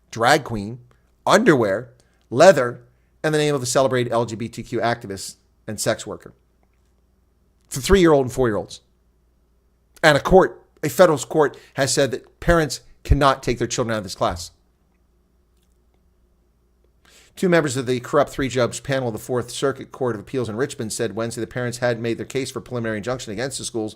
drag queen, underwear, leather, and the name of a celebrated LGBTQ activist and sex worker. For 3-year-old and 4-year-olds. And a federal court has said that parents cannot take their children out of this class. 2 members of the corrupt 3-judge panel of the 4th Circuit Court of Appeals in Richmond said Wednesday the parents had made their case for preliminary injunction against the school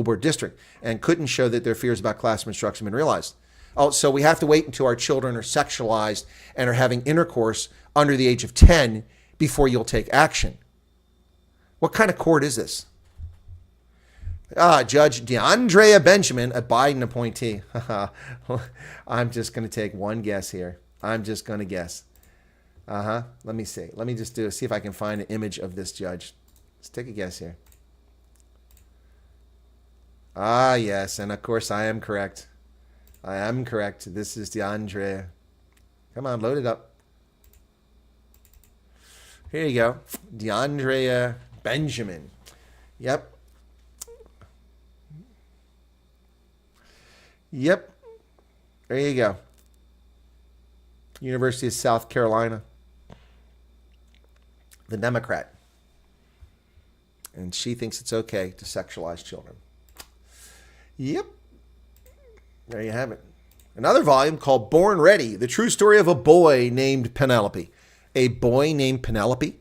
board district and couldn't show that their fears about classroom instruction had been realized. Oh, so we have to wait until our children are sexualized and are having intercourse under the age of 10 before you'll take action. What kind of court is this? Judge DeAndrea Benjamin, a Biden appointee. I'm just going to take one guess here. I'm just going to guess. Let me see. Let me just see if I can find an image of this judge. Let's take a guess here. Yes. And of course I am correct. I am correct. This is DeAndrea. Come on, load it up. Here you go. DeAndrea Benjamin. Yep. Yep. There you go. University of South Carolina. The Democrat. And she thinks it's okay to sexualize children. Yep. There you have it. Another volume called Born Ready, the true story of a boy named Penelope. A boy named Penelope?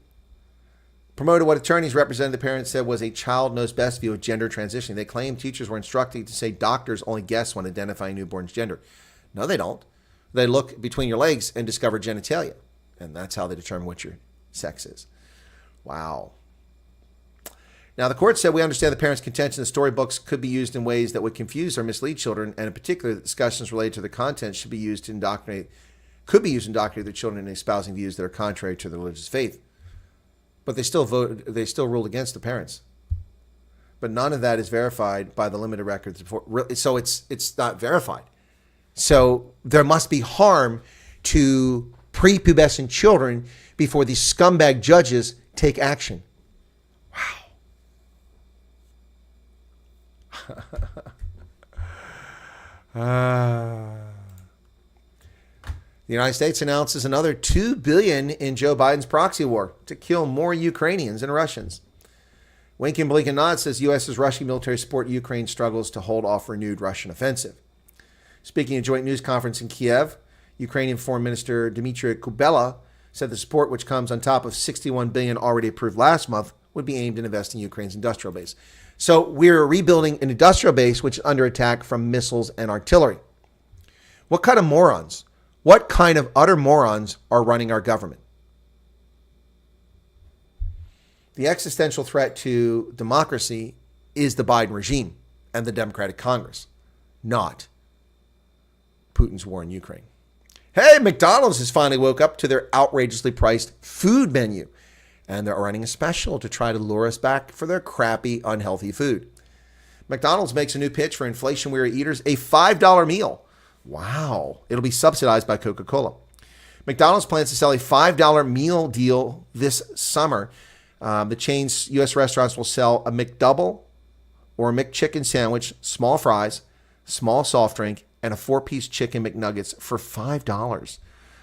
Promoted what attorneys represented the parents said was a child knows best view of gender transitioning. They claimed teachers were instructed to say doctors only guess when identifying newborn's gender. No, they don't. They look between your legs and discover genitalia. And that's how they determine what your sex is. Wow. Now, the court said we understand the parents' contention that storybooks could be used in ways that would confuse or mislead children, and in particular, that discussions related to the content could be used to indoctrinate their children in espousing views that are contrary to their religious faith. But they still ruled against the parents. But none of that is verified by the limited records before. So it's not verified. So there must be harm to prepubescent children before these scumbag judges take action. Wow. The United States announces another $2 billion in Joe Biden's proxy war to kill more Ukrainians and Russians. Wink and blink and nod says U.S. is rushing military support Ukraine struggles to hold off renewed Russian offensive. Speaking of joint news conference in Kiev, Ukrainian Foreign Minister Dmytro Kuleba said the support, which comes on top of $61 billion already approved last month, would be aimed at investing in Ukraine's industrial base. So we're rebuilding an industrial base which is under attack from missiles and artillery. What kind of morons? What kind of utter morons are running our government? The existential threat to democracy is the Biden regime and the Democratic Congress, not Putin's war in Ukraine. Hey, McDonald's has finally woke up to their outrageously priced food menu, and they're running a special to try to lure us back for their crappy, unhealthy food. McDonald's makes a new pitch for inflation-weary eaters, a $5 meal. Wow. It'll be subsidized by Coca-Cola. McDonald's plans to sell a $5 meal deal this summer. The chain's U.S. restaurants will sell a McDouble or a McChicken sandwich, small fries, small soft drink, and a 4-piece chicken McNuggets for $5.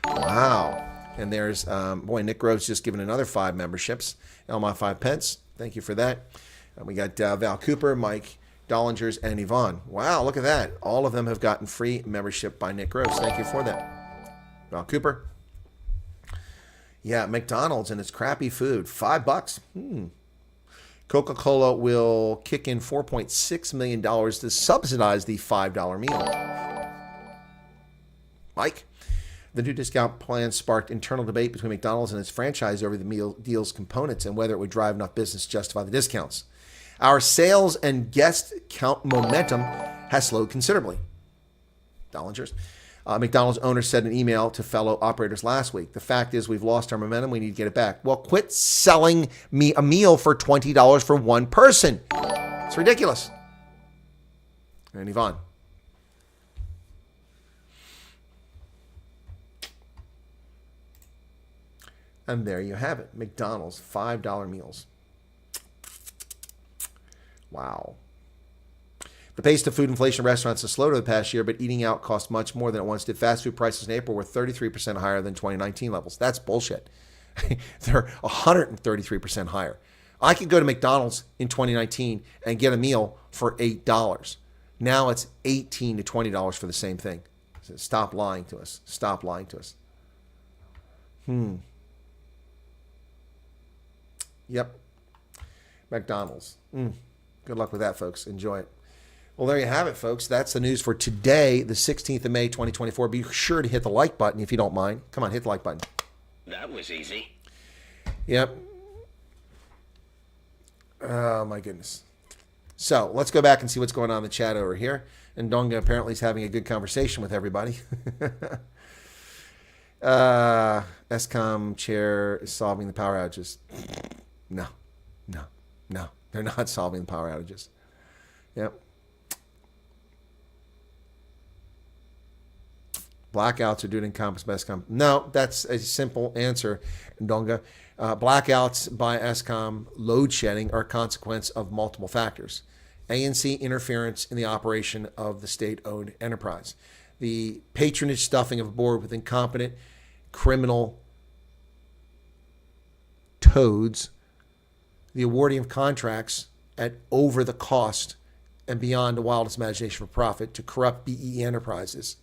Wow. And there's, Nick Grove's just given another 5 memberships. Elma 5 pence. Thank you for that. And we got Val Cooper, Mike Dollingers, and Yvonne. Wow, look at that. All of them have gotten free membership by Nick Groves. Thank you for that. Val Cooper. Yeah, McDonald's and its crappy food. $5. Coca-Cola will kick in $4.6 million to subsidize the $5 meal. Mike? The new discount plan sparked internal debate between McDonald's and its franchise over the meal deal's components and whether it would drive enough business to justify the discounts. Our sales and guest count momentum has slowed considerably. Dollingers. McDonald's owner said in an email to fellow operators last week, the fact is we've lost our momentum. We need to get it back. Well, quit selling me a meal for $20 for one person. It's ridiculous. And Yvonne. And there you have it. McDonald's $5 meals. Wow. The pace of food inflation in restaurants has slowed over the past year, but eating out costs much more than it once did. Fast food prices in April were 33% higher than 2019 levels. That's bullshit. They're 133% higher. I could go to McDonald's in 2019 and get a meal for $8. Now it's $18 to $20 for the same thing. So stop lying to us. Stop lying to us. Yep. McDonald's. Good luck with that, folks. Enjoy it. Well, there you have it, folks. That's the news for today, the 16th of May, 2024. Be sure to hit the like button if you don't mind. Come on, hit the like button. That was easy. Yep. Oh, my goodness. So let's go back and see what's going on in the chat over here. And Donga apparently is having a good conversation with everybody. ESCOM chair is solving the power outages. No. They're not solving the power outages. Yep. Blackouts are due to incompetence by ESCOM. No, that's a simple answer, Ndonga. Blackouts by ESCOM, load shedding, are a consequence of multiple factors. ANC interference in the operation of the state-owned enterprise. The patronage stuffing of a board with incompetent criminal toads. The awarding of contracts at over the cost and beyond the wildest imagination for profit to corrupt BEE enterprises.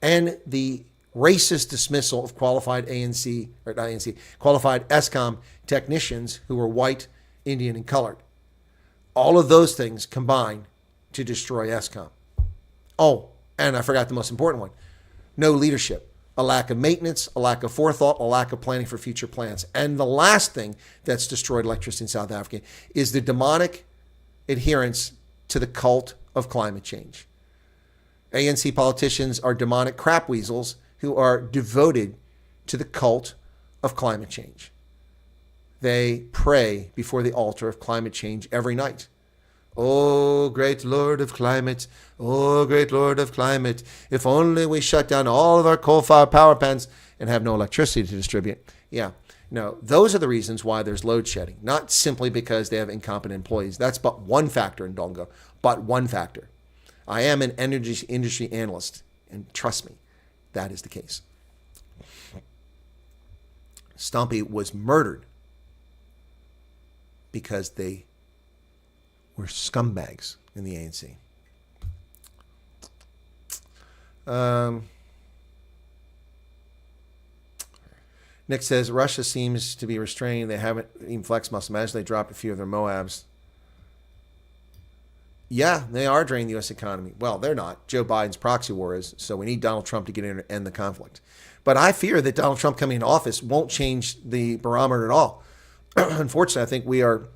And the racist dismissal of qualified qualified ESCOM technicians who were white, Indian, and colored. All of those things combine to destroy ESCOM. Oh, and I forgot the most important one. No leadership, a lack of maintenance, a lack of forethought, a lack of planning for future plans. And the last thing that's destroyed electricity in South Africa is the demonic adherence to the cult of climate change. ANC politicians are demonic crap weasels who are devoted to the cult of climate change. They pray before the altar of climate change every night. Oh, great Lord of climate. Oh, great Lord of climate. If only we shut down all of our coal-fired power plants and have no electricity to distribute. Yeah. No, those are the reasons why there's load shedding. Not simply because they have incompetent employees. That's but one factor in Dongo. But one factor. I am an energy industry analyst, and trust me, that is the case. Stumpy was murdered because they were scumbags in the ANC. Nick says Russia seems to be restrained. They haven't even flexed muscle. Imagine they dropped a few of their Moabs. Yeah, they are draining the U.S. economy. Well, they're not. Joe Biden's proxy war is, so we need Donald Trump to get in and end the conflict. But I fear that Donald Trump coming into office won't change the barometer at all. Unfortunately, I think we are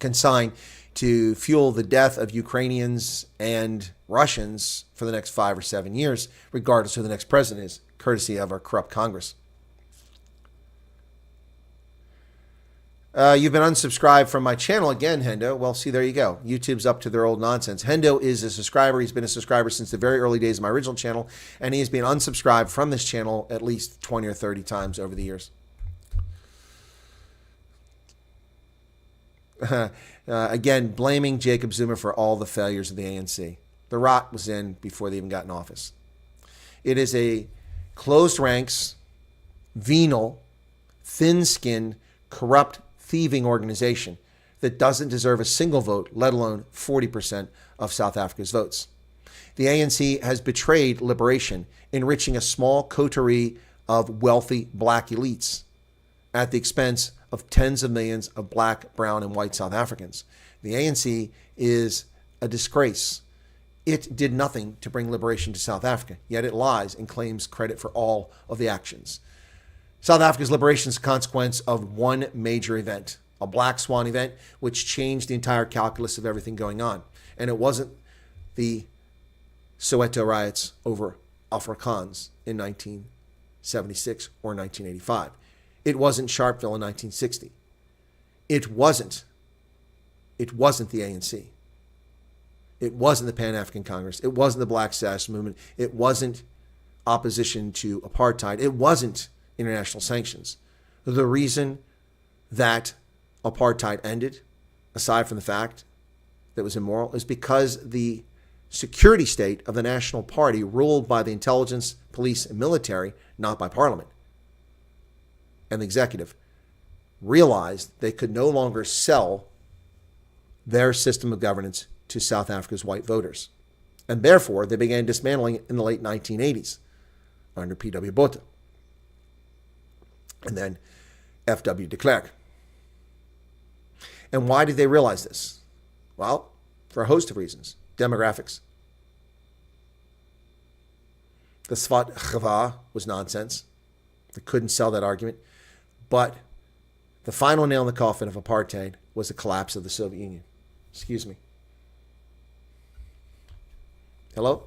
consigned to fuel the death of Ukrainians and Russians for the next 5 or 7 years, regardless of who the next president is, courtesy of our corrupt Congress. You've been unsubscribed from my channel again, Hendo. Well, see, there you go. YouTube's up to their old nonsense. Hendo is a subscriber. He's been a subscriber since the very early days of my original channel, and he has been unsubscribed from this channel at least 20 or 30 times over the years. Again, blaming Jacob Zuma for all the failures of the ANC. The rot was in before they even got in office. It is a closed ranks, venal, thin-skinned, corrupt, thieving organization that doesn't deserve a single vote, let alone 40% of South Africa's votes. The ANC has betrayed liberation, enriching a small coterie of wealthy black elites at the expense of tens of millions of black, brown, and white South Africans. The ANC is a disgrace. It did nothing to bring liberation to South Africa, yet it lies and claims credit for all of the actions. South Africa's liberation is a consequence of one major event, a black swan event, which changed the entire calculus of everything going on. And it wasn't the Soweto riots over Afrikaans in 1976 or 1985. It wasn't Sharpeville in 1960. It wasn't the ANC. It wasn't the Pan-African Congress. It wasn't the Black Sash movement. It wasn't opposition to apartheid. It wasn't international sanctions. The reason that apartheid ended, aside from the fact that it was immoral, is because the security state of the National Party, ruled by the intelligence, police, and military, not by Parliament and the executive, realized they could no longer sell their system of governance to South Africa's white voters. And therefore, they began dismantling it in the late 1980s under P.W. Botha. And then F.W. de Klerk. And why did they realize this? Well, for a host of reasons. Demographics. The Swat Geva was nonsense. They couldn't sell that argument. But the final nail in the coffin of apartheid was the collapse of the Soviet Union. Excuse me. Hello?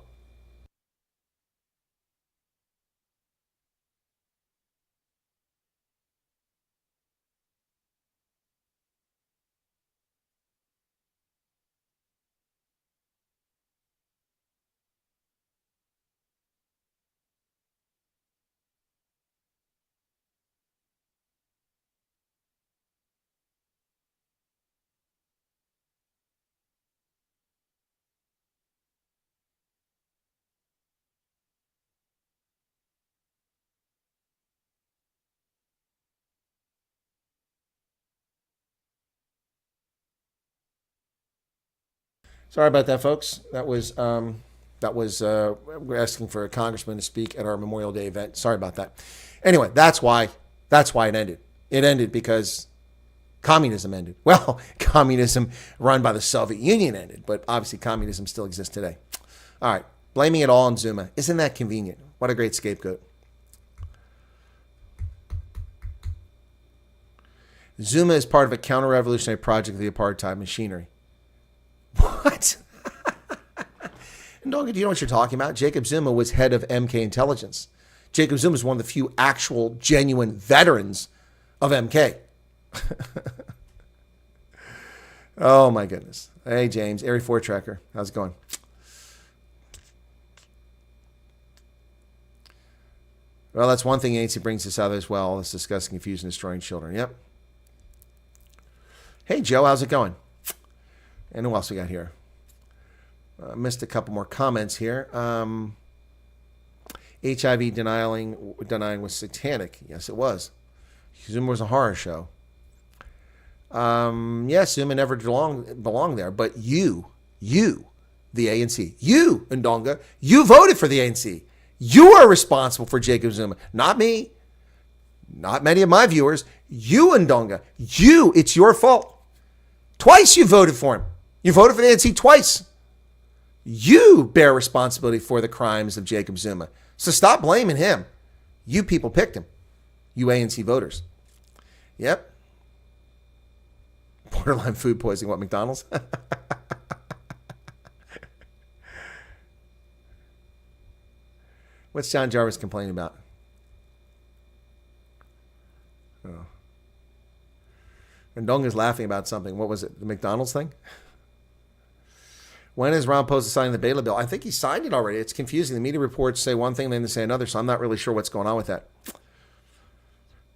Sorry about that, folks. That was we're asking for a congressman to speak at our Memorial Day event. Sorry about that. Anyway, that's why it ended. It ended because communism ended. Well, communism run by the Soviet Union ended, but obviously communism still exists today. All right, blaming it all on Zuma. Isn't that convenient? What a great scapegoat. Zuma is part of a counter-revolutionary project of the apartheid machinery. What? And do you know what you're talking about? Jacob Zuma was head of MK Intelligence. Jacob Zuma is one of the few actual, genuine veterans of MK. Oh, my goodness. Hey, James, Area 4 Tracker. How's it going? Well, that's one thing ANC brings us out as well. It's discussing confusing and destroying children. Yep. Hey, Joe, how's it going? And who else we got here? Missed a couple more comments here. HIV denying was satanic. Yes, it was. Zuma was a horror show. Yes, Zuma never belonged there. But you, the ANC. You, Ndonga, you voted for the ANC. You are responsible for Jacob Zuma, not me, not many of my viewers. You, Ndonga, it's your fault. Twice you voted for him. You voted for the ANC twice. You bear responsibility for the crimes of Jacob Zuma. So stop blaming him. You people picked him. You ANC voters. Yep. Borderline food poisoning. What, McDonald's? What's John Jarvis complaining about? Oh. Ndonga's laughing about something. What was it? The McDonald's thing? When is Ramaphosa signing the Baila bill? I think he signed it already. It's confusing. The media reports say one thing, then they say another, so I'm not really sure what's going on with that.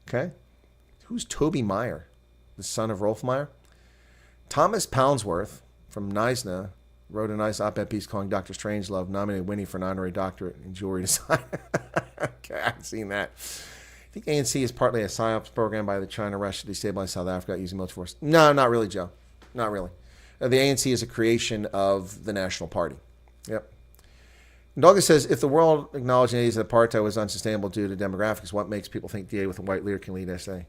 Okay. Who's Toby Meyer? The son of Rolf Meyer? Thomas Poundsworth from Neisner wrote a nice op-ed piece calling Dr. Strangelove nominated Winnie for an honorary doctorate in jewelry design. Okay, I've seen that. I think ANC is partly a PSYOPs program by the China Russia to destabilize South Africa using military force. No, not really, Joe. Not really. The ANC is a creation of the National Party. Yep. Ndonga says, if the world acknowledged in the 80s that apartheid was unsustainable due to demographics, what makes people think DA with a white leader can lead SA?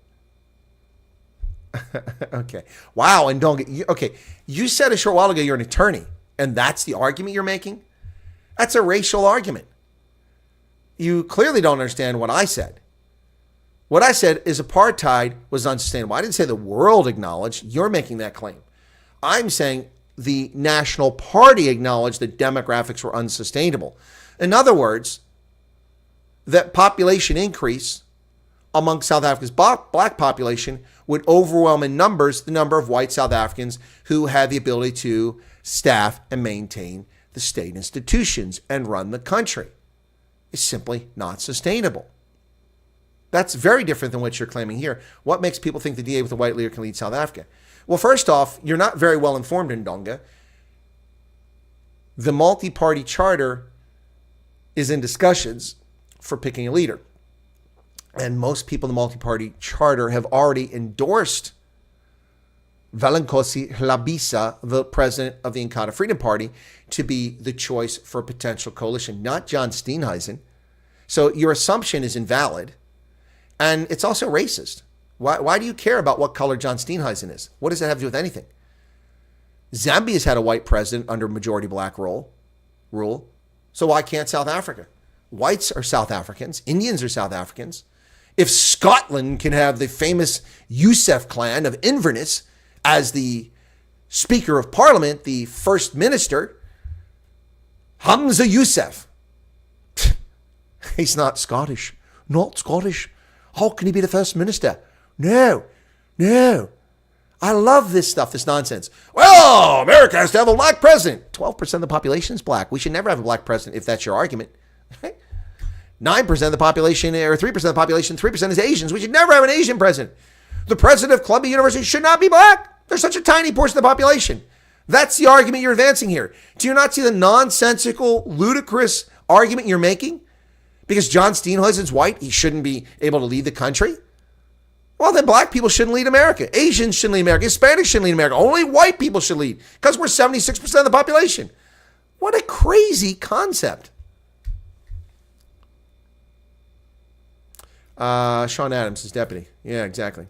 Okay. Wow, Ndonga. Okay, you said a short while ago you're an attorney, and that's the argument you're making? That's a racial argument. You clearly don't understand what I said. What I said is apartheid was unsustainable. I didn't say the world acknowledged. You're making that claim. I'm saying the National Party acknowledged that demographics were unsustainable. In other words, that population increase among South Africa's black population would overwhelm in numbers the number of white South Africans who had the ability to staff and maintain the state institutions and run the country. It's simply not sustainable. That's very different than what you're claiming here. What makes people think the DA with a white leader can lead South Africa? Well, first off, you're not very well informed in Ndonga. The multi-party charter is in discussions for picking a leader. And most people in the multi-party charter have already endorsed Valenkosi Hlabisa, the president of the Inkatha Freedom Party, to be the choice for a potential coalition, not John Steenhuisen. So your assumption is invalid. And it's also racist. Why do you care about what color John Steenhuisen is? What does that have to do with anything? Zambia's had a white president under majority black rule. So why can't South Africa? Whites are South Africans. Indians are South Africans. If Scotland can have the famous Youssef clan of Inverness as the Speaker of Parliament, the First Minister, Hamza Youssef. He's not Scottish. Not Scottish. How can he be the First Minister? No. I love this stuff, this nonsense. Well, America has to have a black president. 12% of the population is black. We should never have a black president if that's your argument. 9% of the population, or 3% of the population, 3% is Asians. We should never have an Asian president. The president of Columbia University should not be black. They're such a tiny portion of the population. That's the argument you're advancing here. Do you not see the nonsensical, ludicrous argument you're making? Because John Steenhuisen's white, he shouldn't be able to lead the country? Well, then black people shouldn't lead America. Asians shouldn't lead America. Hispanics shouldn't lead America. Only white people should lead because we're 76% of the population. What a crazy concept. Sean Adams, his deputy. Yeah, exactly.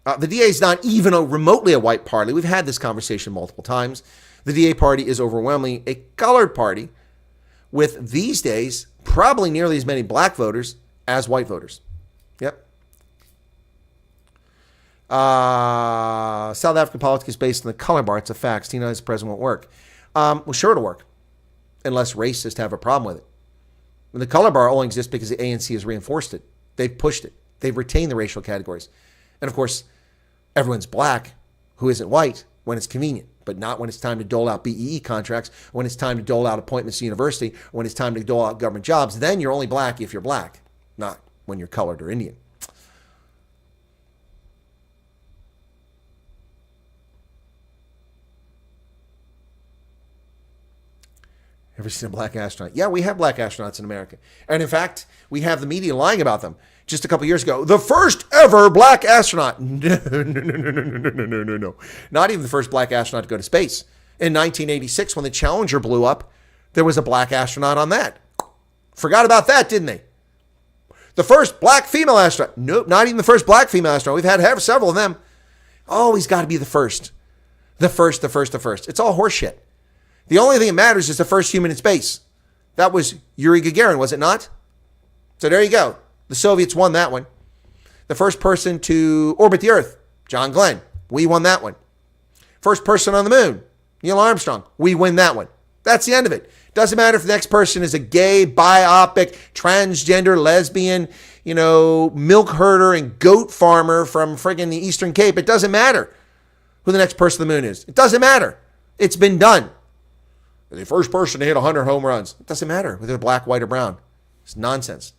The DA is not even remotely a white party. We've had this conversation multiple times. The DA party is overwhelmingly a colored party with, these days, probably nearly as many black voters as white voters. Yep. South African politics is based on the color bar. It's a fact. Steenhuisen as president won't work. Well, sure it'll work, unless racists have a problem with it. And the color bar only exists because the ANC has reinforced it. They've pushed it. They've retained the racial categories. And of course, everyone's black who isn't white when it's convenient, but not when it's time to dole out BEE contracts, when it's time to dole out appointments to university, when it's time to dole out government jobs. Then you're only black if you're black, not when you're colored or Indian. Ever seen a black astronaut? Yeah, we have black astronauts in America. And in fact, we have the media lying about them. Just a couple years ago, the first ever black astronaut. No. Not even the first black astronaut to go to space. In 1986, when the Challenger blew up, there was a black astronaut on that. Forgot about that, didn't they? The first black female astronaut. Nope, not even the first black female astronaut. We've had several of them. Always got to be the first. The first. It's all horseshit. The only thing that matters is the first human in space. That was Yuri Gagarin, was it not? So there you go. The Soviets won that one. The first person to orbit the Earth, John Glenn. We won that one. First person on the moon, Neil Armstrong. We win that one. That's the end of it. Doesn't matter if the next person is a gay, biopic, transgender, lesbian, milk herder and goat farmer from friggin' the Eastern Cape. It doesn't matter who the next person on the moon is. It doesn't matter. It's been done. The first person to hit 100 home runs. It doesn't matter whether they're black, white, or brown. It's nonsense.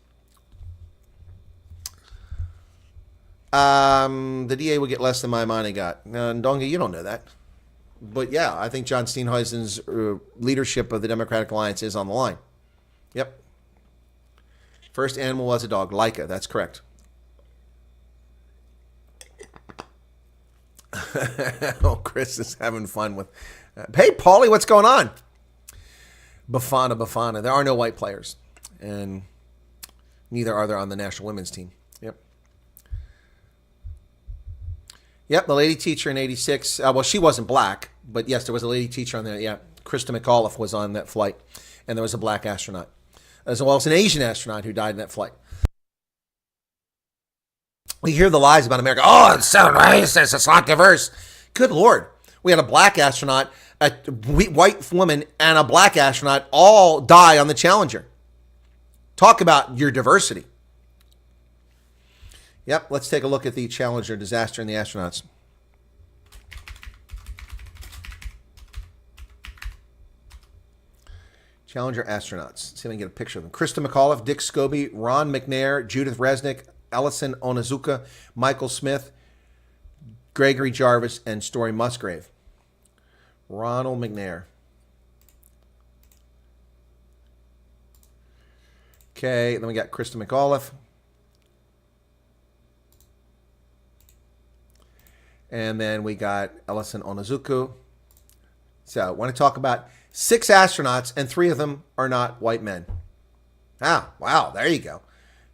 The DA will get less than my money got. Ndonga, you don't know that. But yeah, I think John Steenhuisen's leadership of the Democratic Alliance is on the line. Yep. First animal was a dog. Laika, that's correct. Oh, Chris is having fun with... Hey, Paulie, what's going on? Bafana. There are no white players. And neither are there on the national women's team. Yep, the lady teacher in 86. Well, she wasn't black, but yes, there was a lady teacher on there. Yeah, Krista McAuliffe was on that flight. And there was a black astronaut, as well as an Asian astronaut who died in that flight. We hear the lies about America. Oh, it's so racist. It's not diverse. Good Lord. We had a black astronaut, a white woman, and a black astronaut all die on the Challenger. Talk about your diversity. Yep, let's take a look at the Challenger disaster and the astronauts. Challenger astronauts. Let's see if I can get a picture of them. Krista McAuliffe, Dick Scobie, Ron McNair, Judith Resnick, Ellison Onizuka, Michael Smith, Gregory Jarvis, and Story Musgrave. Ronald McNair. Okay, then we got Krista McAuliffe. And then we got Ellison Onizuka. So I want to talk about 6 astronauts, and 3 of them are not white men. Ah, wow, there you go.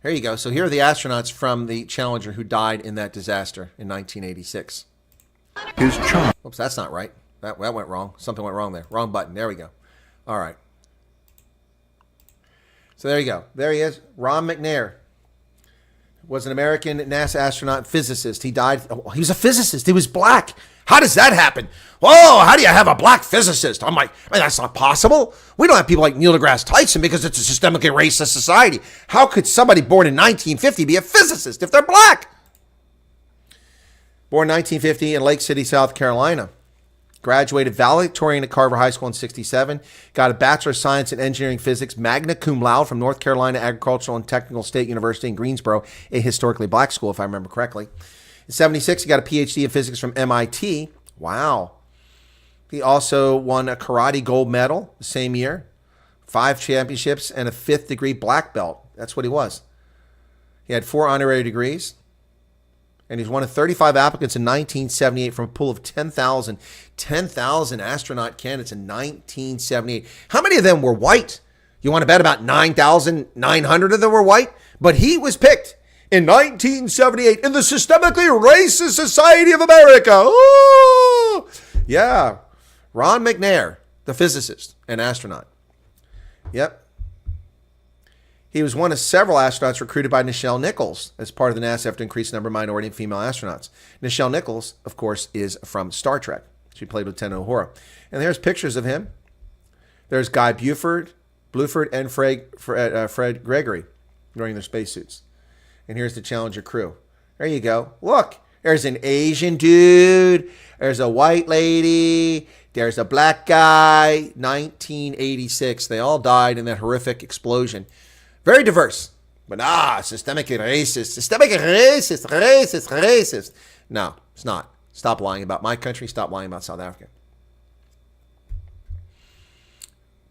There you go. So here are the astronauts from the Challenger who died in that disaster in 1986. Oops, that's not right. That went wrong. Something went wrong there. Wrong button. There we go. All right. So there you go. There he is. Ron McNair was an American NASA astronaut physicist. He died. Oh, he was a physicist. He was black. How does that happen? Oh, how do you have a black physicist? I'm like, that's not possible. We don't have people like Neil deGrasse Tyson because it's a systemically racist society. How could somebody born in 1950 be a physicist if they're black? Born in 1950 in Lake City, South Carolina. Graduated valedictorian at Carver High School in 1967. Got a Bachelor of Science in Engineering Physics, magna cum laude from North Carolina Agricultural and Technical State University in Greensboro, a historically black school, if I remember correctly. In 1976, he got a PhD in physics from MIT. Wow. He also won a karate gold medal the same year, 5 championships, and a 5th degree black belt. That's what he was. He had 4 honorary degrees. And he's one of 35 applicants in 1978 from a pool of 10,000 astronaut candidates in 1978. How many of them were white? You want to bet about 9,900 of them were white? But he was picked in 1978 in the systemically racist society of America. Ooh! Yeah. Ron McNair, the physicist and astronaut. Yep. He was one of several astronauts recruited by Nichelle Nichols as part of the NASA effort to increase the number of minority and female astronauts. Nichelle Nichols, of course, is from Star Trek. She played Lieutenant Uhura. And there's pictures of him. There's Guy Bluford, and Fred Gregory wearing their spacesuits. And here's the Challenger crew. There you go. Look, there's an Asian dude. There's a white lady. There's a black guy. 1986. They all died in that horrific explosion. Very diverse, but systemically racist, racist. No, it's not. Stop lying about my country. Stop lying about South Africa.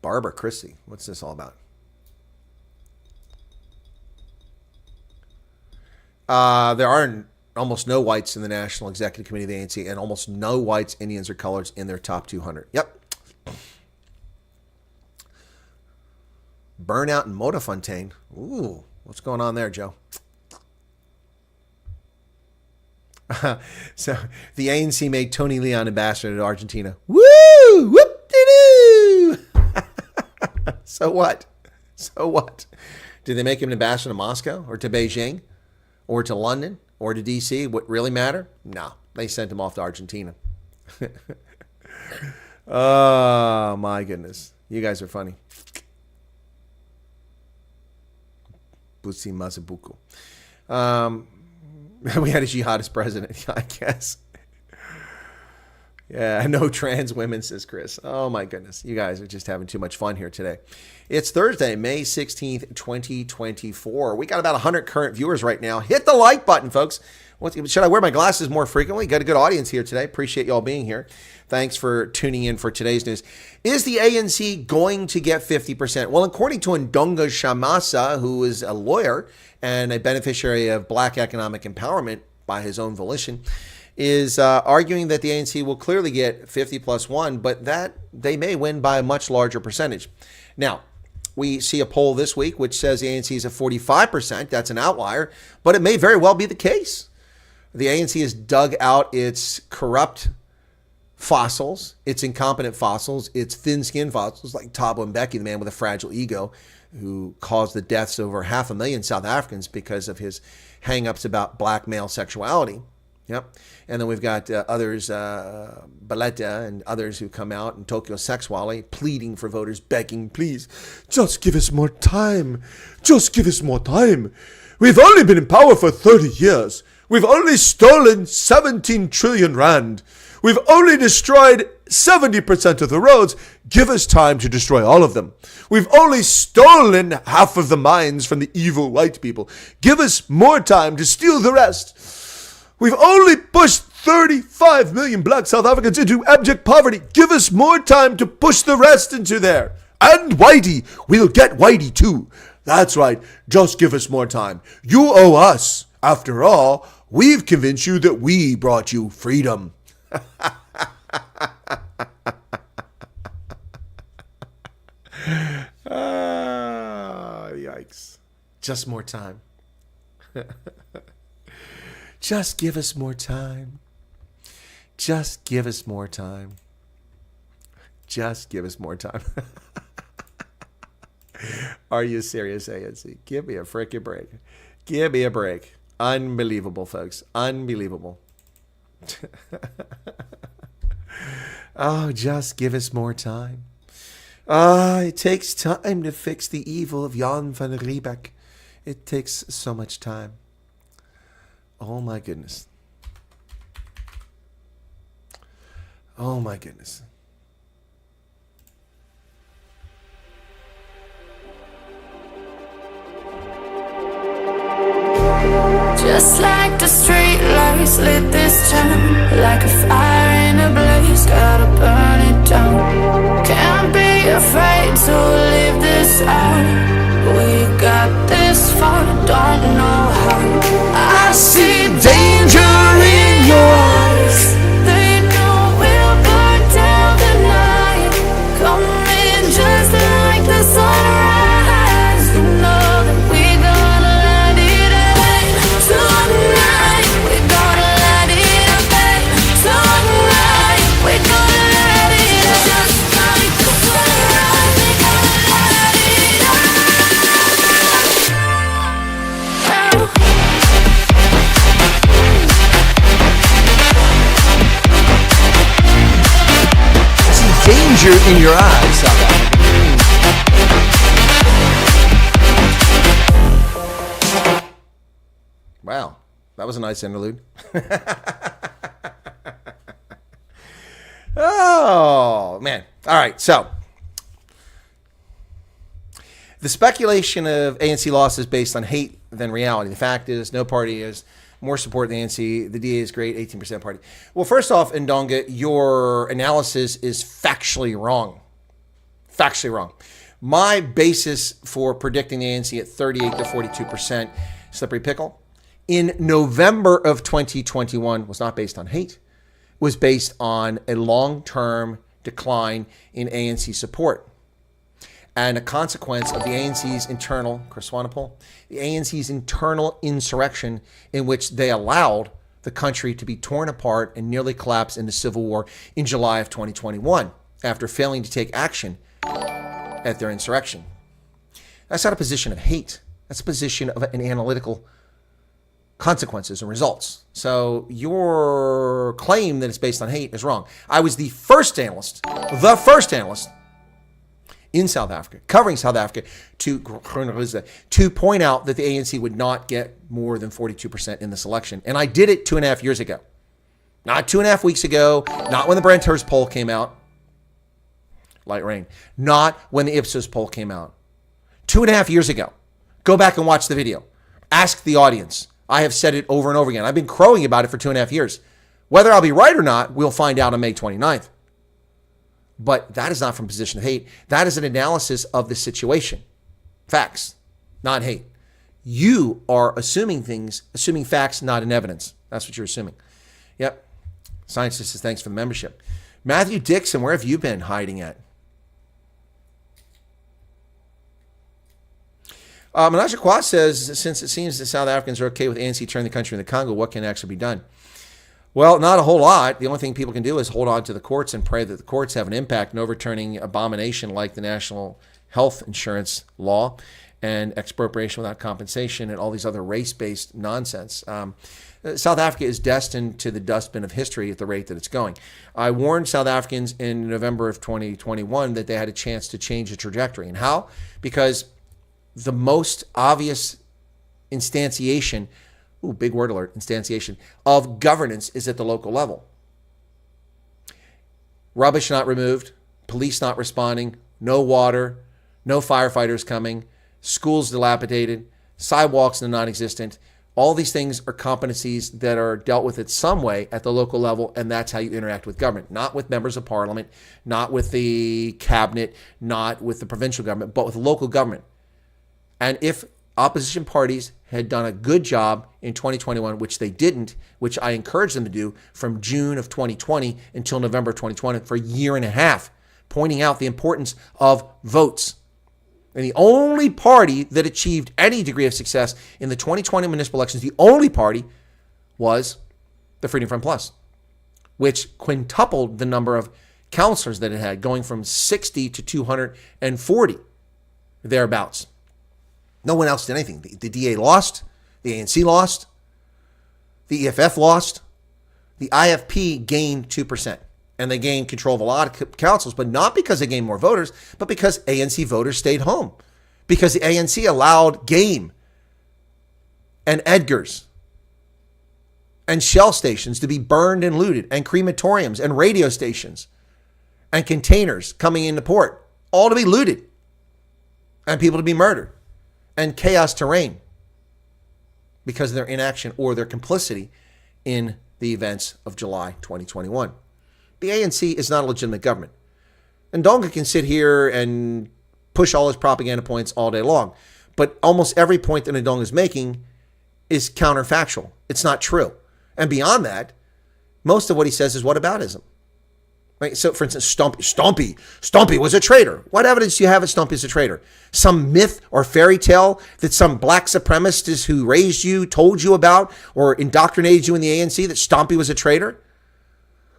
Barbara Christie. What's this all about? There are almost no whites in the National Executive Committee of the ANC, and almost no whites, Indians, or colors in their top 200. Yep. Burnout in Modafontaine. Ooh, what's going on there, Joe? So the ANC made Tony Leon ambassador to Argentina. Woo! Whoop-de-doo! So what? So what? Did they make him an ambassador to Moscow or to Beijing or to London or to DC? What really matter? No, they sent him off to Argentina. Oh, my goodness. You guys are funny. Butsi Mazabuku. We had a jihadist president, I guess. Yeah, no trans women, says Chris. Oh, my goodness. You guys are just having too much fun here today. It's Thursday, May 16th, 2024. We got about 100 current viewers right now. Hit the like button, folks. Should I wear my glasses more frequently? Got a good audience here today. Appreciate y'all being here. Thanks for tuning in for today's news. Is the ANC going to get 50%? Well, according to Ndonga Shamasa, who is a lawyer and a beneficiary of Black economic empowerment by his own volition, is arguing that the ANC will clearly get 50 plus 1, but that they may win by a much larger percentage. Now, we see a poll this week which says the ANC is at 45%. That's an outlier, but it may very well be the case. The ANC has dug out its corrupt fossils, its incompetent fossils, its thin-skinned fossils like Thabo Mbeki, the man with a fragile ego, who caused the deaths of over 500,000 South Africans because of his hang-ups about black male sexuality. Yep. And then we've got others, Baleta and others who come out, and Tokyo Sexwale, pleading for voters, begging, please, just give us more time. Just give us more time. We've only been in power for 30 years. We've only stolen 17 trillion rand. We've only destroyed 70% of the roads. Give us time to destroy all of them. We've only stolen half of the mines from the evil white people. Give us more time to steal the rest. We've only pushed 35 million black South Africans into abject poverty. Give us more time to push the rest into there. And Whitey, we'll get Whitey too. That's right, just give us more time. You owe us. After all, we've convinced you that we brought you freedom. Yikes. Just more time. Just give us more time. Just give us more time. Just give us more time. Are you serious, ANC? Give me a freaking break. Give me a break. Unbelievable, folks. Unbelievable. Oh, just give us more time. It takes time to fix the evil of Jan van Riebeck. It takes so much time. Oh, my goodness. Oh, my goodness. Just like the street lights lit this town, like a fire in a blaze, gotta burn it down. Can't be afraid to live this out. We got this far, don't know how. I see danger in your eyes. They know we'll burn down the night. Coming just like the sunrise. You know that we're gonna light it up tonight. We're gonna light it up tonight. We're gonna light it up just like the sunrise. We're gonna light it up. Danger in your eyes, South Africa. Wow, that was a nice interlude. Oh, man. All right, so the speculation of ANC loss is based on hate than reality. The fact is, no party has more support than the ANC. The DA is great, 18% party. Well, first off, Ndonga, your analysis is factually wrong. Factually wrong. My basis for predicting the ANC at 38 to 42% slippery pickle in November of 2021 was not based on hate. It was based on a long-term decline in ANC support and a consequence of the ANC's internal, Chris Wyatt, the ANC's internal insurrection in which they allowed the country to be torn apart and nearly collapse into civil war in July of 2021 after failing to take action at their insurrection. That's not a position of hate. That's a position of an analytical consequences and results. So your claim that it's based on hate is wrong. I was the first analyst in South Africa, covering South Africa, to point out that the ANC would not get more than 42% in this election. And I did it 2.5 years ago. Not 2.5 weeks ago, not when the Brent Hurst poll came out. Light rain. Not when the Ipsos poll came out. 2.5 years ago. Go back and watch the video. Ask the audience. I have said it over and over again. I've been crowing about it for 2.5 years. Whether I'll be right or not, we'll find out on May 29th. But that is not from a position of hate. That is an analysis of the situation. Facts, not hate. You are assuming things, assuming facts, not in evidence. That's what you're assuming. Yep. Scientist says, thanks for the membership. Matthew Dixon, where have you been hiding at? Menashe Kwa says, since it seems that South Africans are okay with ANC turning the country into the Congo, what can actually be done? Well, not a whole lot. The only thing people can do is hold on to the courts and pray that the courts have an impact in overturning abomination like the National Health Insurance Law and expropriation without compensation and all these other race-based nonsense. South Africa is destined to the dustbin of history at the rate that it's going. I warned South Africans in November of 2021 that they had a chance to change the trajectory. And how? Because the most obvious instantiation, big word alert, instantiation, of governance is at the local level. Rubbish not removed, police not responding, no water, no firefighters coming, schools dilapidated, sidewalks non-existent. All these things are competencies that are dealt with in some way at the local level, and that's how you interact with government. Not with members of parliament, not with the cabinet, not with the provincial government, but with local government. And if opposition parties had done a good job in 2021, which they didn't, which I encouraged them to do from June of 2020 until November of 2020 for a year and a half, pointing out the importance of votes. And the only party that achieved any degree of success in the 2020 municipal elections, the only party, was the Freedom Front Plus, which quintupled the number of councillors that it had, going from 60 to 240, thereabouts. No one else did anything. The DA lost, the ANC lost, the EFF lost, the IFP gained 2%. And they gained control of a lot of councils, but not because they gained more voters, but because ANC voters stayed home. Because the ANC allowed game and Edgars and Shell stations to be burned and looted, and crematoriums and radio stations and containers coming into port, all to be looted and people to be murdered and chaos to reign because of their inaction or their complicity in the events of July 2021. The ANC is not a legitimate government. And Ndonga can sit here and push all his propaganda points all day long. But almost every point that Ndonga is making is counterfactual. It's not true. And beyond that, most of what he says is whataboutism. Right? So, for instance, Stumpy was a traitor. What evidence do you have that Stumpy is a traitor? Some myth or fairy tale that some black supremacist who raised you told you about or indoctrinated you in the ANC that Stumpy was a traitor?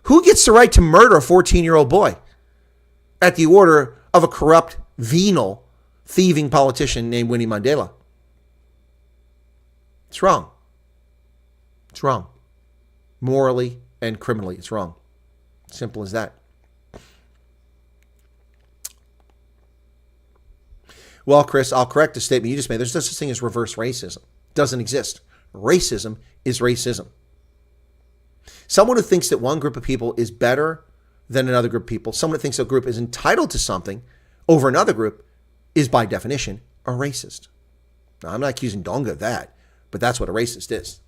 Who gets the right to murder a 14-year-old boy at the order of a corrupt, venal, thieving politician named Winnie Mandela? It's wrong. It's wrong. Morally and criminally, it's wrong. Simple as that. Well, Chris, I'll correct the statement you just made. There's no such thing as reverse racism. It doesn't exist. Racism is racism. Someone who thinks that one group of people is better than another group of people, someone who thinks a group is entitled to something over another group, is by definition a racist. Now, I'm not accusing Ndonga of that, but that's what a racist is.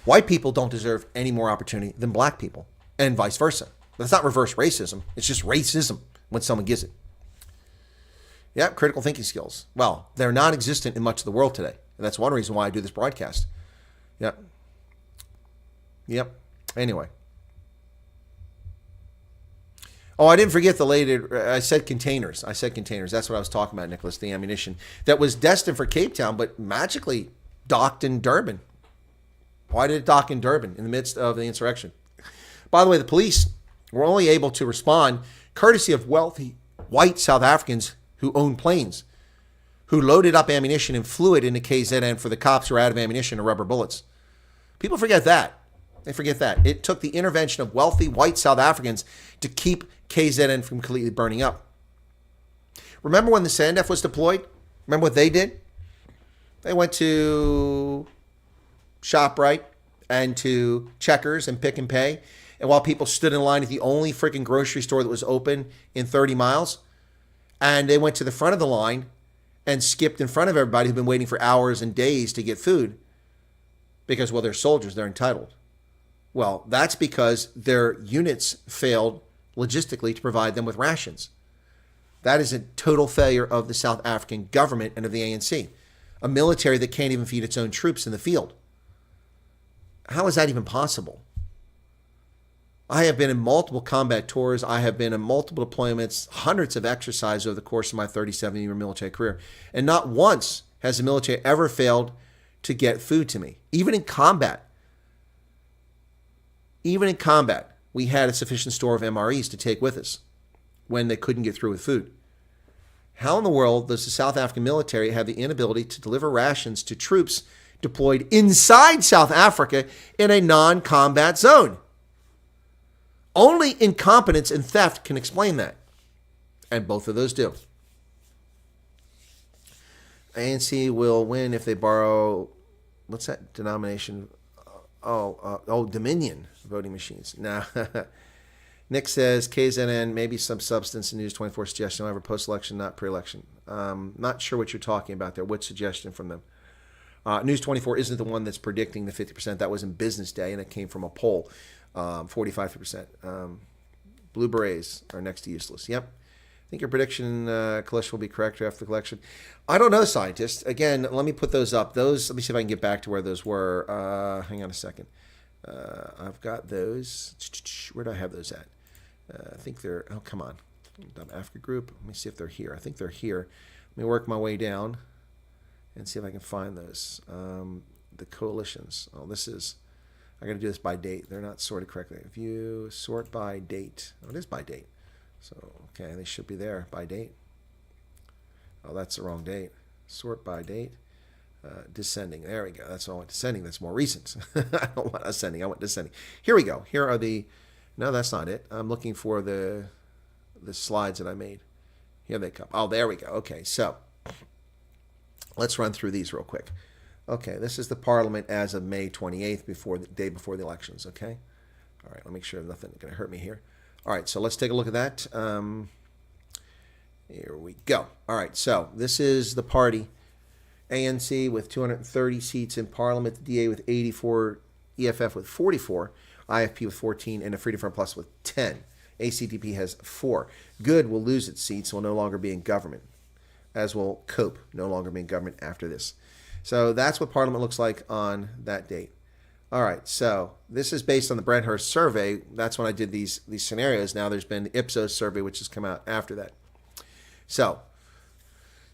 White people don't deserve any more opportunity than black people, and vice versa. That's not reverse racism. It's just racism when someone gives it. Yep, critical thinking skills. Well, they're non-existent in much of the world today. And that's one reason why I do this broadcast. Yep. Anyway. Oh, I didn't forget I said containers. That's what I was talking about, Nicholas, the ammunition that was destined for Cape Town, but magically docked in Durban. Why did it dock in Durban in the midst of the insurrection? By the way, the police were only able to respond courtesy of wealthy white South Africans who own planes, who loaded up ammunition and flew it into KZN for the cops who were out of ammunition and rubber bullets. People forget that. They forget that. It took the intervention of wealthy white South Africans to keep KZN from completely burning up. Remember when the SANDF was deployed? Remember what they did? They went to ShopRite and to Checkers and Pick and Pay. And while people stood in line at the only freaking grocery store that was open in 30 miles, and they went to the front of the line and skipped in front of everybody who'd been waiting for hours and days to get food because, well, they're soldiers, they're entitled. Well, that's because their units failed logistically to provide them with rations. That is a total failure of the South African government and of the ANC, a military that can't even feed its own troops in the field. How is that even possible? I have been in multiple combat tours. I have been in multiple deployments, hundreds of exercises over the course of my 37-year military career. And not once has the military ever failed to get food to me. Even in combat, we had a sufficient store of MREs to take with us when they couldn't get through with food. How in the world does the South African military have the inability to deliver rations to troops deployed inside South Africa in a non-combat zone? Only incompetence and theft can explain that. And both of those do. ANC will win if they borrow, what's that denomination? Dominion voting machines. Nah. Nick says, KZN, maybe some substance in News 24 suggestion, however, post-election, not pre-election. Not sure what you're talking about there. What suggestion from them? News 24 isn't the one that's predicting the 50%. That was in Business Day, and it came from a poll. 45%. Blue berets are next to useless. Yep. I think your prediction, Kalish, will be correct after the election. I don't know, scientists. Again, let me put those up. Let me see if I can get back to where those were. Hang on a second. I've got those. Where do I have those at? I think they're, oh, come on. Africa group. Let me see if they're here. I think they're here. Let me work my way down and see if I can find those. The coalitions. Oh, this is, I got to do this by date. They're not sorted correctly. If you sort by date, oh, it is by date. So, okay, they should be there by date. Oh, that's the wrong date. Sort by date. Descending. There we go. That's all I want. Descending. That's more recent. I don't want ascending. I want descending. Here we go. Here are the, no, that's not it. I'm looking for the slides that I made. Here they come. Oh, there we go. Okay, so let's run through these real quick. Okay, this is the Parliament as of May 28th, before the day before the elections, okay? All right, let me make sure nothing's going to hurt me here. All right, so let's take a look at that. Here we go. All right, so this is the party. ANC with 230 seats in Parliament, the DA with 84, EFF with 44, IFP with 14, and the Freedom Front Plus with 10. ACDP has 4. Good will lose its seats, will no longer be in government, as will COPE, no longer be in government after this. So that's what Parliament looks like on that date. All right, so this is based on the Brent Hurst survey. That's when I did these scenarios. Now there's been the Ipsos survey, which has come out after that. So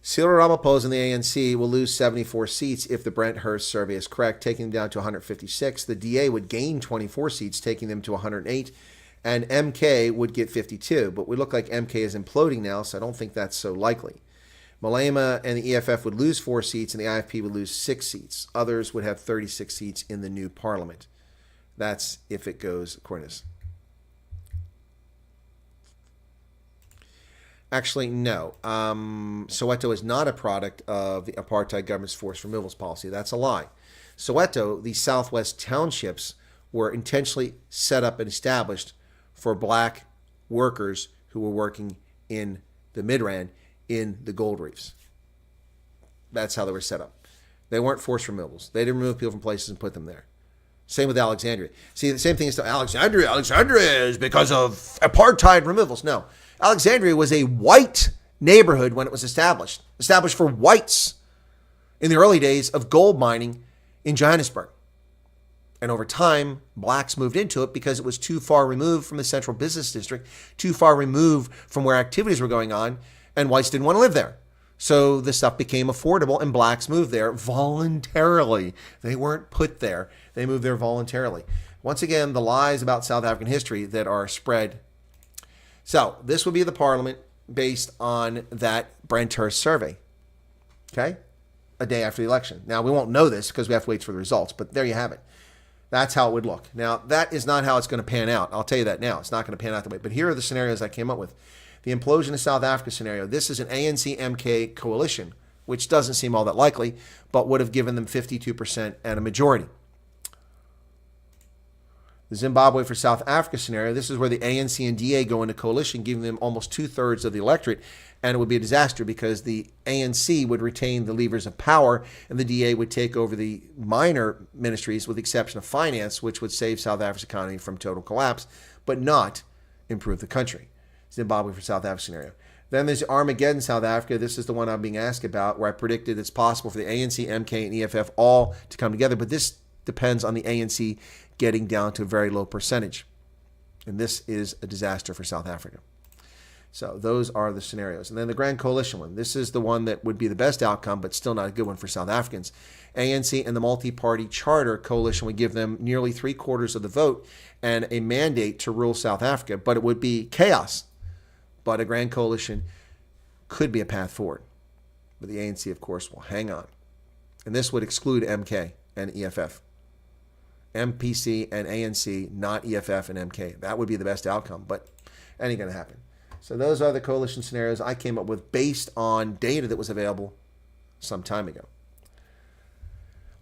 Cyril Ramaphosa and the ANC will lose 74 seats if the Brent Hurst survey is correct, taking them down to 156. The DA would gain 24 seats, taking them to 108. And MK would get 52. But we look like MK is imploding now, so I don't think that's so likely. Malema and the EFF would lose 4 seats, and the IFP would lose 6 seats. Others would have 36 seats in the new parliament. That's if it goes according to this. Actually, no. Soweto is not a product of the apartheid government's forced removals policy. That's a lie. Soweto, the Southwest townships, were intentionally set up and established for black workers who were working in the Midrand in the gold reefs. That's how they were set up. They weren't forced removals. They didn't remove people from places and put them there. Same with Alexandria. See, the same thing is to Alexandria. Alexandria is because of apartheid removals. No. Alexandria was a white neighborhood when it was established for whites in the early days of gold mining in Johannesburg. And over time, blacks moved into it because it was too far removed from the central business district, too far removed from where activities were going on, and whites didn't want to live there. So the stuff became affordable, and blacks moved there voluntarily. They weren't put there. They moved there voluntarily. Once again, the lies about South African history that are spread. So this would be the parliament based on that Brandhurst survey. Okay? A day after the election. Now, we won't know this because we have to wait for the results, but there you have it. That's how it would look. Now, that is not how it's going to pan out. I'll tell you that now. It's not going to pan out that way. But here are the scenarios I came up with. The implosion of South Africa scenario. This is an ANC-MK coalition, which doesn't seem all that likely, but would have given them 52% and a majority. The Zimbabwe for South Africa scenario. This is where the ANC and DA go into coalition, giving them almost 2/3 of the electorate. And it would be a disaster because the ANC would retain the levers of power and the DA would take over the minor ministries with the exception of finance, which would save South Africa's economy from total collapse, but not improve the country. Zimbabwe for South Africa scenario. Then there's Armageddon, South Africa. This is the one I'm being asked about, where I predicted it's possible for the ANC, MK, and EFF all to come together, but this depends on the ANC getting down to a very low percentage. And this is a disaster for South Africa. So those are the scenarios. And then the Grand Coalition one. This is the one that would be the best outcome, but still not a good one for South Africans. ANC and the multi-party charter coalition would give them nearly 3/4 of the vote and a mandate to rule South Africa, but it would be chaos. But a Grand Coalition could be a path forward. But the ANC, of course, will hang on. And this would exclude MK and EFF. MPC and ANC, not EFF and MK. That would be the best outcome, but it ain't going to happen. So those are the coalition scenarios I came up with based on data that was available some time ago.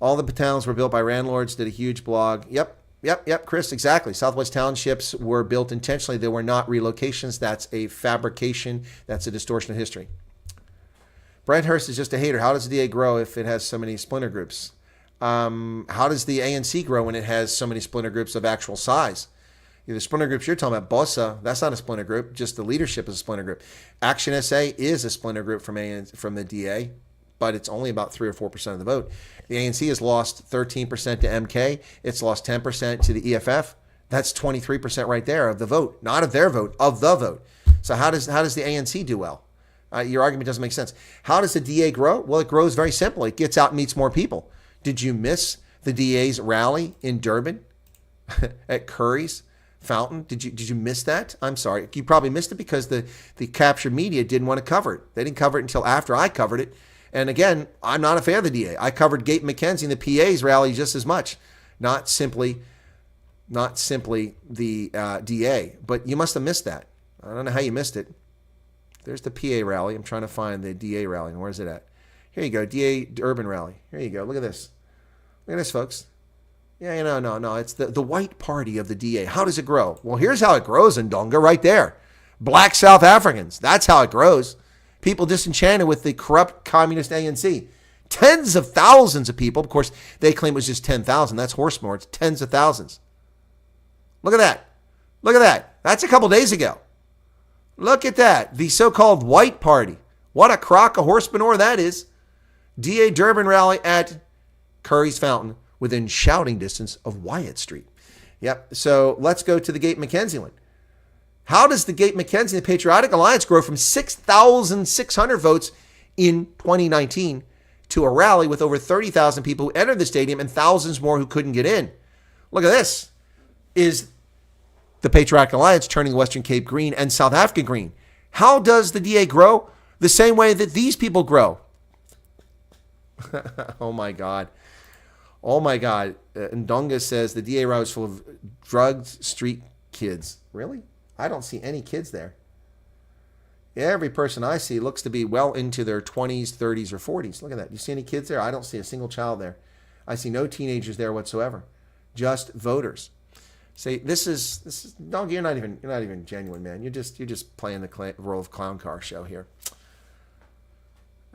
All the battalions were built by landlords, did a huge blog. Yep, Chris, exactly. Southwest Townships were built intentionally. They were not relocations. That's a fabrication. That's a distortion of history. Brandhurst is just a hater. How does the DA grow if it has so many splinter groups? How does the ANC grow when it has so many splinter groups of actual size? The splinter groups you're talking about, BOSA, that's not a splinter group. Just the leadership is a splinter group. Action SA is a splinter group from the DA, but it's only about 3 or 4% of the vote. The ANC has lost 13% to MK. It's lost 10% to the EFF. That's 23% right there of the vote, not of their vote, of the vote. So how does the ANC do well? Your argument doesn't make sense. How does the DA grow? Well, it grows very simply. It gets out and meets more people. Did you miss the DA's rally in Durban at Curry's Fountain? Did you miss that? I'm sorry. You probably missed it because the captured media didn't want to cover it. They didn't cover it until after I covered it. And again, I'm not a fan of the DA. I covered Gate McKenzie and the PA's rally just as much, not simply the DA. But you must have missed that. I don't know how you missed it. There's the PA rally. I'm trying to find the DA rally. And where's it at? Here you go, DA Urban Rally. Here you go. Look at this. Look at this, folks. Yeah, no. It's the white party of the DA. How does it grow? Well, here's how it grows in Ndonga right there. Black South Africans. That's how it grows. People disenchanted with the corrupt communist ANC. Tens of thousands of people. Of course, they claim it was just 10,000. That's horsemore. It's tens of thousands. Look at that. Look at that. That's a couple days ago. Look at that. The so-called white party. What a crock of horse manure that is. DA Durban rally at Curry's Fountain within shouting distance of Wyatt Street. Yep. So let's go to the Gate McKenzie one. How does the Gate McKenzie, the Patriotic Alliance, grow from 6,600 votes in 2019 to a rally with over 30,000 people who entered the stadium and thousands more who couldn't get in? Look at this. Is the Patriotic Alliance turning the Western Cape green and South Africa green? How does the DA grow? The same way that these people grow. Oh my God. Oh my God. Ndonga says the DA route is full of drugged street kids. Really? I don't see any kids there. Every person I see looks to be well into their 20s, 30s, or 40s. Look at that. You see any kids there? I don't see a single child there. I see no teenagers there whatsoever. Just voters. See, this is Ndonga, you're not even genuine, man. You're just playing the role of clown car show here.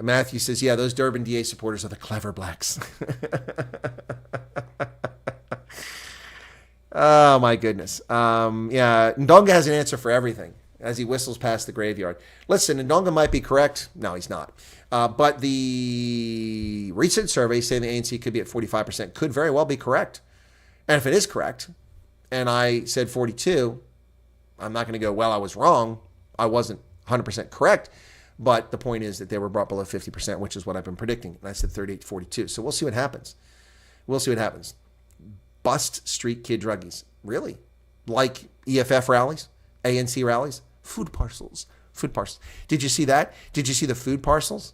Matthew says, yeah, those Durban DA supporters are the clever blacks. Oh, my goodness. Yeah, Ndonga has an answer for everything. as he whistles past the graveyard. Listen, Ndonga might be correct. No, he's not. But the recent survey saying the ANC could be at 45% could very well be correct. And if it is correct, and I said 42, I'm not going to go, well, I was wrong. I wasn't 100% correct. But the point is that they were brought below 50%, which is what I've been predicting. And I said 38 to 42. So we'll see what happens. We'll see what happens. Bust street kid druggies. Really? Like EFF rallies? ANC rallies? Food parcels. Food parcels. Did you see that? Did you see the food parcels?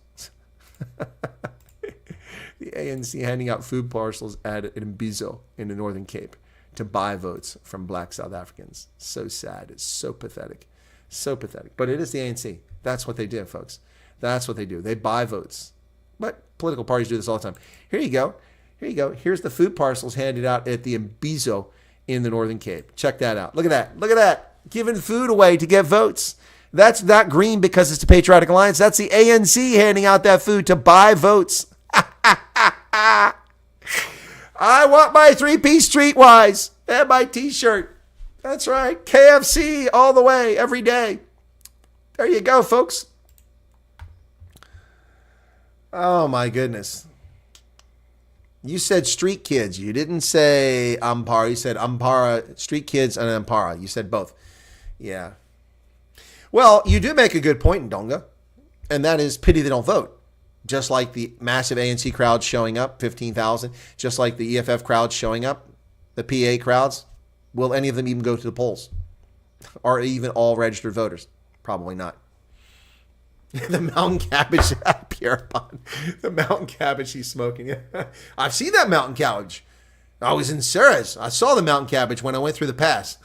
The ANC handing out food parcels at Mbizo in the Northern Cape to buy votes from black South Africans. So sad. It's so pathetic. So pathetic. But it is the ANC. That's what they do, folks. That's what they do. They buy votes. But political parties do this all the time. Here you go. Here you go. Here's the food parcels handed out at the Mbizo in the Northern Cape. Check that out. Look at that. Look at that. Giving food away to get votes. That's not green because it's the Patriotic Alliance. That's the ANC handing out that food to buy votes. I want my three-piece Streetwise and my T-shirt. That's right. KFC all the way, every day. There you go, folks. Oh, my goodness. You said street kids. You didn't say Ampara. You said Ampara, street kids and Ampara. You said both. Yeah. Well, you do make a good point, Ndonga, and that is pity they don't vote. Just like the massive ANC crowd showing up, 15,000, just like the EFF crowd showing up, the PA crowds. Will any of them even go to the polls? Or even all registered voters? Probably not. The mountain cabbage, Pierre Pond. The mountain cabbage he's smoking. I've seen that mountain cabbage. I was in Ceres. I saw the mountain cabbage when I went through the pass.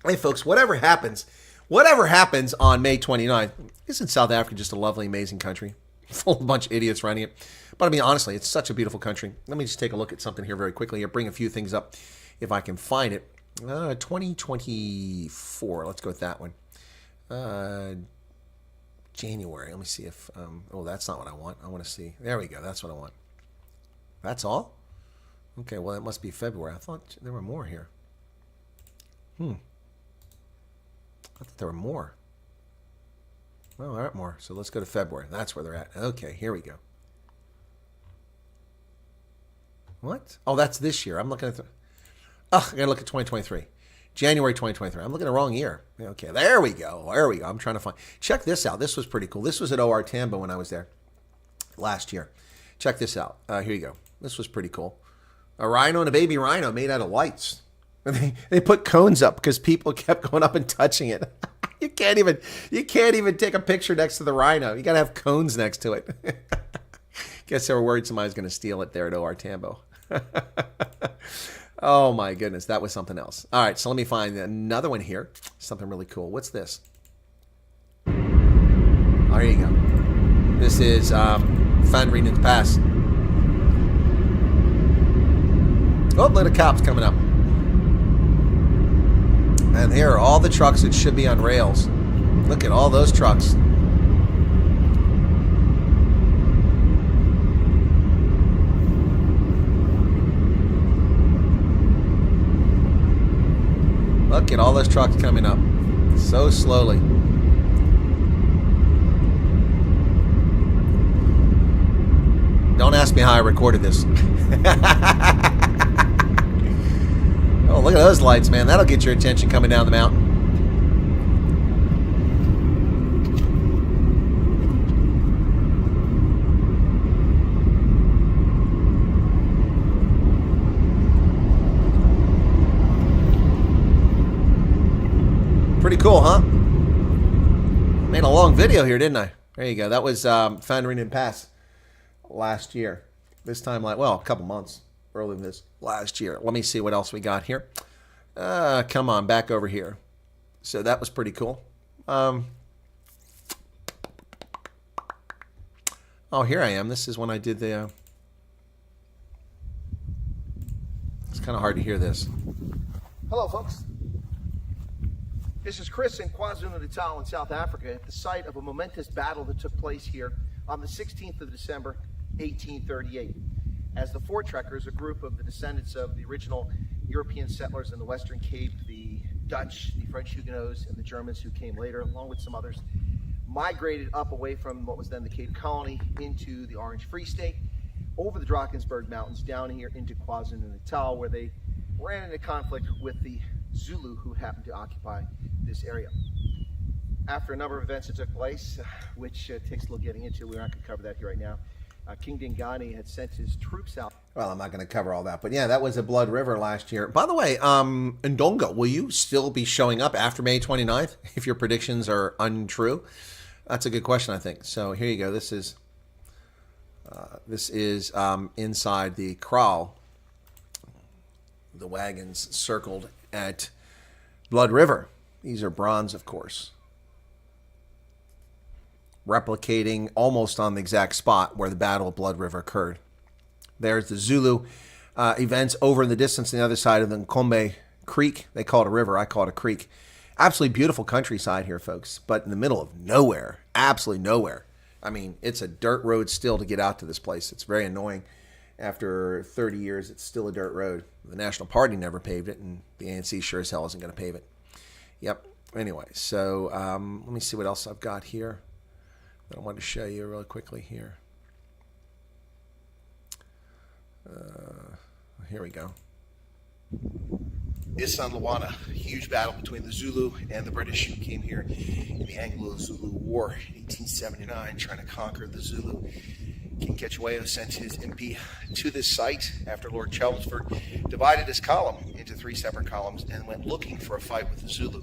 Hey, folks, whatever happens on May 29th, isn't South Africa just a lovely, amazing country? Full of a bunch of idiots running it. But I mean, honestly, it's such a beautiful country. Let me just take a look at something here very quickly. I'll bring a few things up if I can find it. 2024. Let's go with that one. January. Let me see if... oh, that's not what I want. I want to see. There we go. That's what I want. That's all? Okay, well, it must be February. I thought there were more here. I thought there were more. Well, there aren't more. So let's go to February. That's where they're at. Okay, here we go. What? Oh, that's this year. I'm looking at... I got to look at 2023. January 2023. I'm looking at the wrong year. Okay, there we go. There we go. I'm trying to find... Check this out. This was pretty cool. This was at OR Tambo when I was there last year. Check this out. Here you go. This was pretty cool. A rhino and a baby rhino made out of lights. They put cones up because people kept going up and touching it. You can't even take a picture next to the rhino. You got to have cones next to it. Guess they were worried somebody's going to steal it there at OR Tambo. Oh my goodness, that was something else. All right, so let me find another one here. Something really cool. What's this? Oh, there you go. This is Van Rieden's Pass. Oh, look at the cops coming up. And here are all the trucks that should be on rails. Look at all those trucks. Look at all those trucks coming up so slowly. Don't ask me how I recorded this. Oh, look at those lights, man. That'll get your attention coming down the mountain. Pretty cool, huh? Made a long video here, didn't I? There you go. That was Van Rienen Pass last year. This time, a couple months earlier than this last year. Let me see what else we got here. Come on, back over here. So that was pretty cool. Oh, here I am. This is when I did the... It's kind of hard to hear this. Hello, folks. This is Chris in KwaZulu-Natal in South Africa at the site of a momentous battle that took place here on the 16th of December, 1838. as the Voortrekkers, a group of the descendants of the original European settlers in the Western Cape, the Dutch, the French Huguenots, and the Germans who came later, along with some others, migrated up away from what was then the Cape Colony into the Orange Free State, over the Drakensberg Mountains, down here into KwaZulu-Natal, where they ran into conflict with the Zulu who happened to occupy this area. After a number of events that took place, which takes a little getting into, we're not going to cover that here right now, King Dingani had sent his troops out. Well, I'm not going to cover all that, but yeah, that was a Blood River last year. By the way, Ndongo, will you still be showing up after May 29th if your predictions are untrue? That's a good question, I think. So here you go. This is inside the kraal. The wagons circled at Blood River. These are bronze, of course, replicating almost on the exact spot where the Battle of Blood River occurred. There's the Zulu events over in the distance on the other side of the Nkombe Creek. They call it a river. I call it a creek. Absolutely beautiful countryside here, folks, but in the middle of nowhere. Absolutely nowhere. I mean, it's a dirt road still to get out to this place. It's very annoying. After 30 years, it's still a dirt road. The National Party never paved it, and the ANC sure as hell isn't going to pave it. Yep. Anyway, so let me see what else I've got here that I wanted to show you really quickly here. Here we go. Isan Luwana, a huge battle between the Zulu and the British who came here in the Anglo-Zulu War in 1879, trying to conquer the Zulu. King Ketchwayo sent his MP to this site after Lord Chelmsford divided his column into 3 separate columns and went looking for a fight with the Zulu.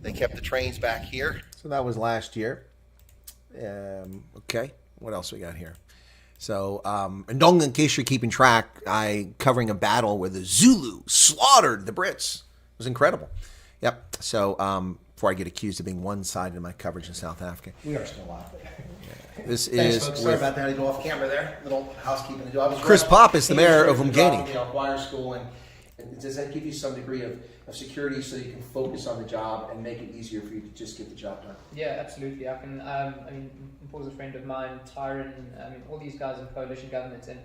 They kept the trains back here. So that was last year. Okay, what else we got here? So, Ndonga, in case you're keeping track, covering a battle where the Zulu slaughtered the Brits. It was incredible. Yep. So, before I get accused of being one-sided in my coverage in South Africa. We are still live. This Thanks, is folks. Sorry about that. I go off camera there. Little housekeeping to do. I was Chris Pop is the mayor of Umgeni. The choir school, and does that give you some degree of security so you can focus on the job and make it easier for you to just get the job done? Yeah, absolutely. I can. I mean, Paul's a friend of mine, Tyron. I mean, all these guys in coalition government, and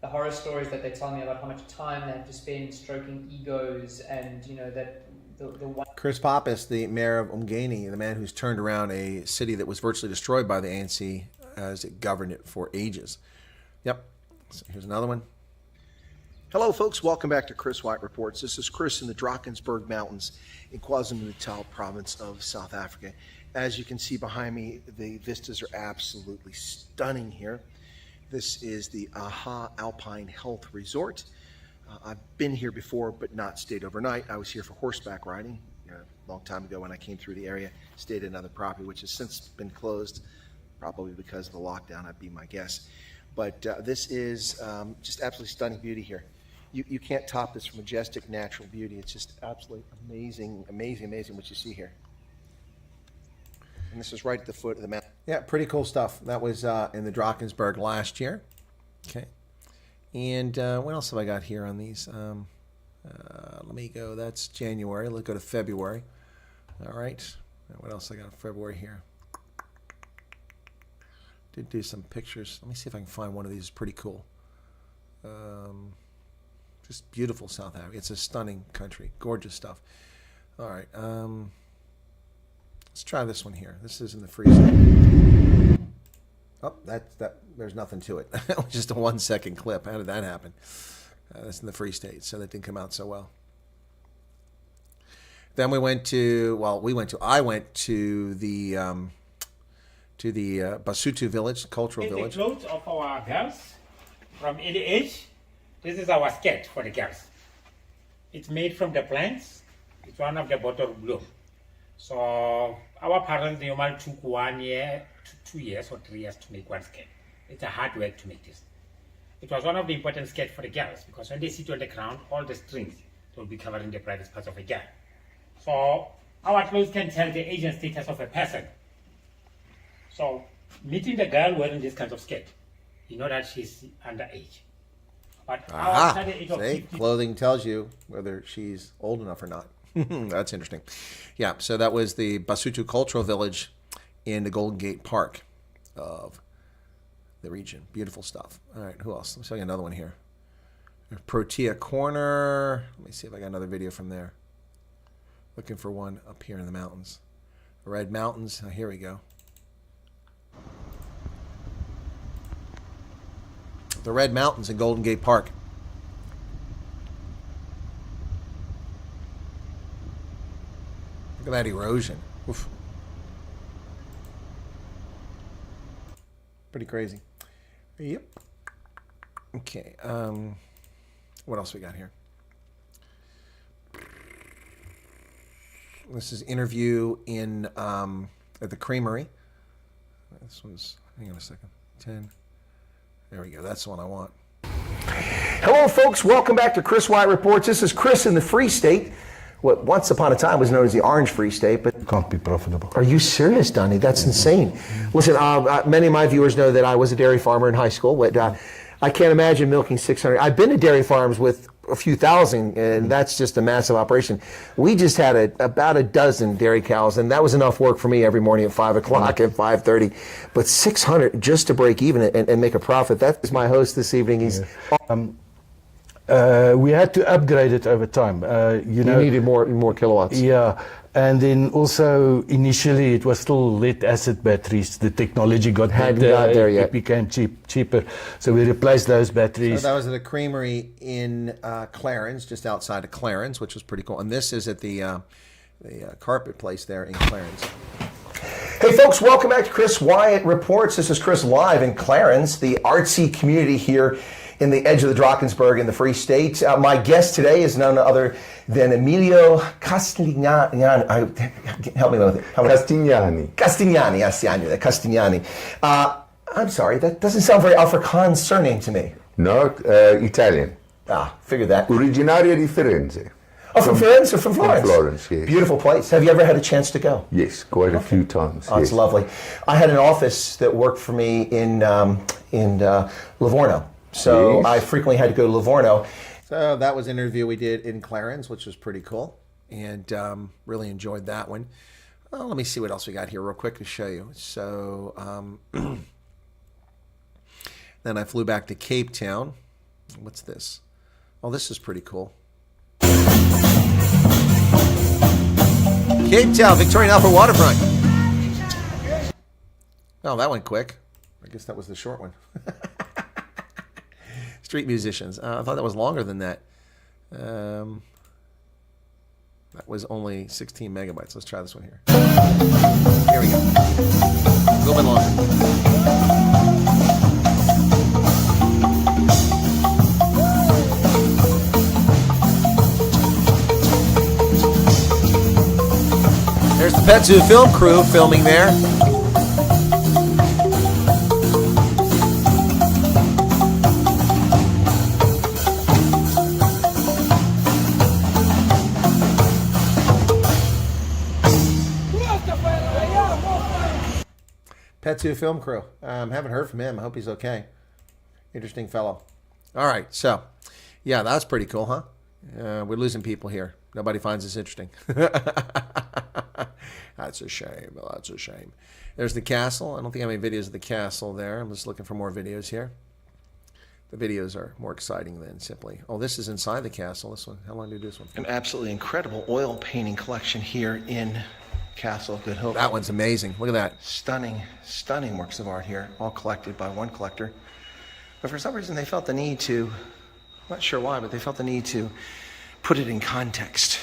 the horror stories that they tell me about how much time they have to spend stroking egos, and you know that the one. Chris Pappas, the mayor of Umgeni, the man who's turned around a city that was virtually destroyed by the ANC as it governed it for ages. Yep. So here's another one. Hello, folks. Welcome back to Chris Wyatt Reports. This is Chris in the Drakensberg Mountains in KwaZulu-Natal province of South Africa. As you can see behind me, the vistas are absolutely stunning here. This is the AHA Alpine Health Resort. I've been here before, but not stayed overnight. I was here for horseback riding a long time ago when I came through the area, stayed at another property, which has since been closed, probably because of the lockdown, I'd be my guess. But this is just absolutely stunning beauty here. You can't top this majestic natural beauty. It's just absolutely amazing, amazing, amazing what you see here. And this is right at the foot of the mountain. Yeah, pretty cool stuff. That was in the Drakensberg last year. Okay. And what else have I got here on these? Let me go. That's January. Let's go to February. All right. What else I got in February here? Did do some pictures. Let me see if I can find one of these. Pretty cool. Just beautiful South Africa. It's a stunning country. Gorgeous stuff. All right. Let's try this one here. This is in the Free State. Oh, there's nothing to it. That was just a 1-second clip. How did that happen? That's in the Free State, so that didn't come out so well. Then I went to the Basutu village, cultural village. The clothes of our girls from any age. This is our skirt for the girls. It's made from the plants. It's one of the bottle blue. So our parents normally took 1 year, 2 years or 3 years to make one skirt. It's a hard work to make this. It was one of the important skirts for the girls because when they sit on the ground, all the strings will be covering the private parts of a girl. So our clothes can tell the age and status of a person. So meeting the girl wearing this kind of skirt, you know that she's underage. But after the age of 50, clothing tells you whether she's old enough or not. That's interesting. Yeah, so that was the Basutu Cultural Village in the Golden Gate Park of the region. Beautiful stuff. All right, who else? Let me show you another one here. Protea Corner. Let me see if I got another video from there. Looking for one up here in the mountains. Red Mountains. Oh, here we go. The Red Mountains in Golden Gate Park. Look at that erosion. Oof. Pretty crazy. Yep. Okay. What else we got here? This is interview in at the Creamery. This one's, hang on a second. 10. There we go. That's the one I want. Hello, folks. Welcome back to Chris Wyatt Reports. This is Chris in the Free State. What once upon a time was known as the Orange Free State, but can't be profitable. Are you serious, Donnie? That's insane. Listen, many of my viewers know that I was a dairy farmer in high school. But, I can't imagine milking 600. I've been to dairy farms with a few thousand, and that's just a massive operation. We just had about a dozen dairy cows, and that was enough work for me every morning at 5 o'clock, at 5:30. But 600 just to break even and make a profit. That is my host this evening. He's we had to upgrade it over time. You needed more kilowatts. Yeah, and then also initially it was still lead acid batteries. The technology got Hadn't got there yet. It became cheaper, so we replaced those batteries. So that was at a creamery in Clarence, just outside of Clarence, which was pretty cool. And this is at the carpet place there in Clarence. Hey folks, welcome back to Chris Wyatt Reports. This is Chris live in Clarence, the artsy community here in the edge of the Drakensberg in the Free State. My guest today is none other than Emilio Castigliani. Help me with it. Castigliani, yes, I knew that. Castigliani. I'm sorry, that doesn't sound very Afrikaans surname to me. No, Italian. Figured that. Originario di Firenze. Oh, from Firenze or from Florence? From Florence, yes. Beautiful place. Have you ever had a chance to go? Yes, quite a few times. Oh, it's lovely. I had an office that worked for me in Livorno. So yes. I frequently had to go to Livorno. So that was an interview we did in Clarence, which was pretty cool. And really enjoyed that one. Let me see what else we got here real quick to show you. So then I flew back to Cape Town. What's this? Oh, this is pretty cool. Cape Town, Victorian Alpha Waterfront. Oh, that went quick. I guess that was the short one. Street musicians. I thought that was longer than that. That was only 16 megabytes. Let's try this one here. Here we go. A little bit longer. There's the Pet Zoo film crew filming there. Pet Zoo film crew. Haven't heard from him. I hope he's okay. Interesting fellow. All right, so yeah, that's pretty cool, huh? We're losing people here. Nobody finds this interesting. That's a shame. That's a shame. There's the castle. I don't think I have any videos of the castle there. I'm just looking for more videos here. The videos are more exciting than simply, oh, this is inside the castle. This one. How long do you do this one? An absolutely incredible oil painting collection here in Castle of Good Hope. That one's amazing. Look at that. Stunning, stunning works of art here, all collected by one collector. But for some reason they felt the need to, I'm not sure why, but they felt the need to put it in context.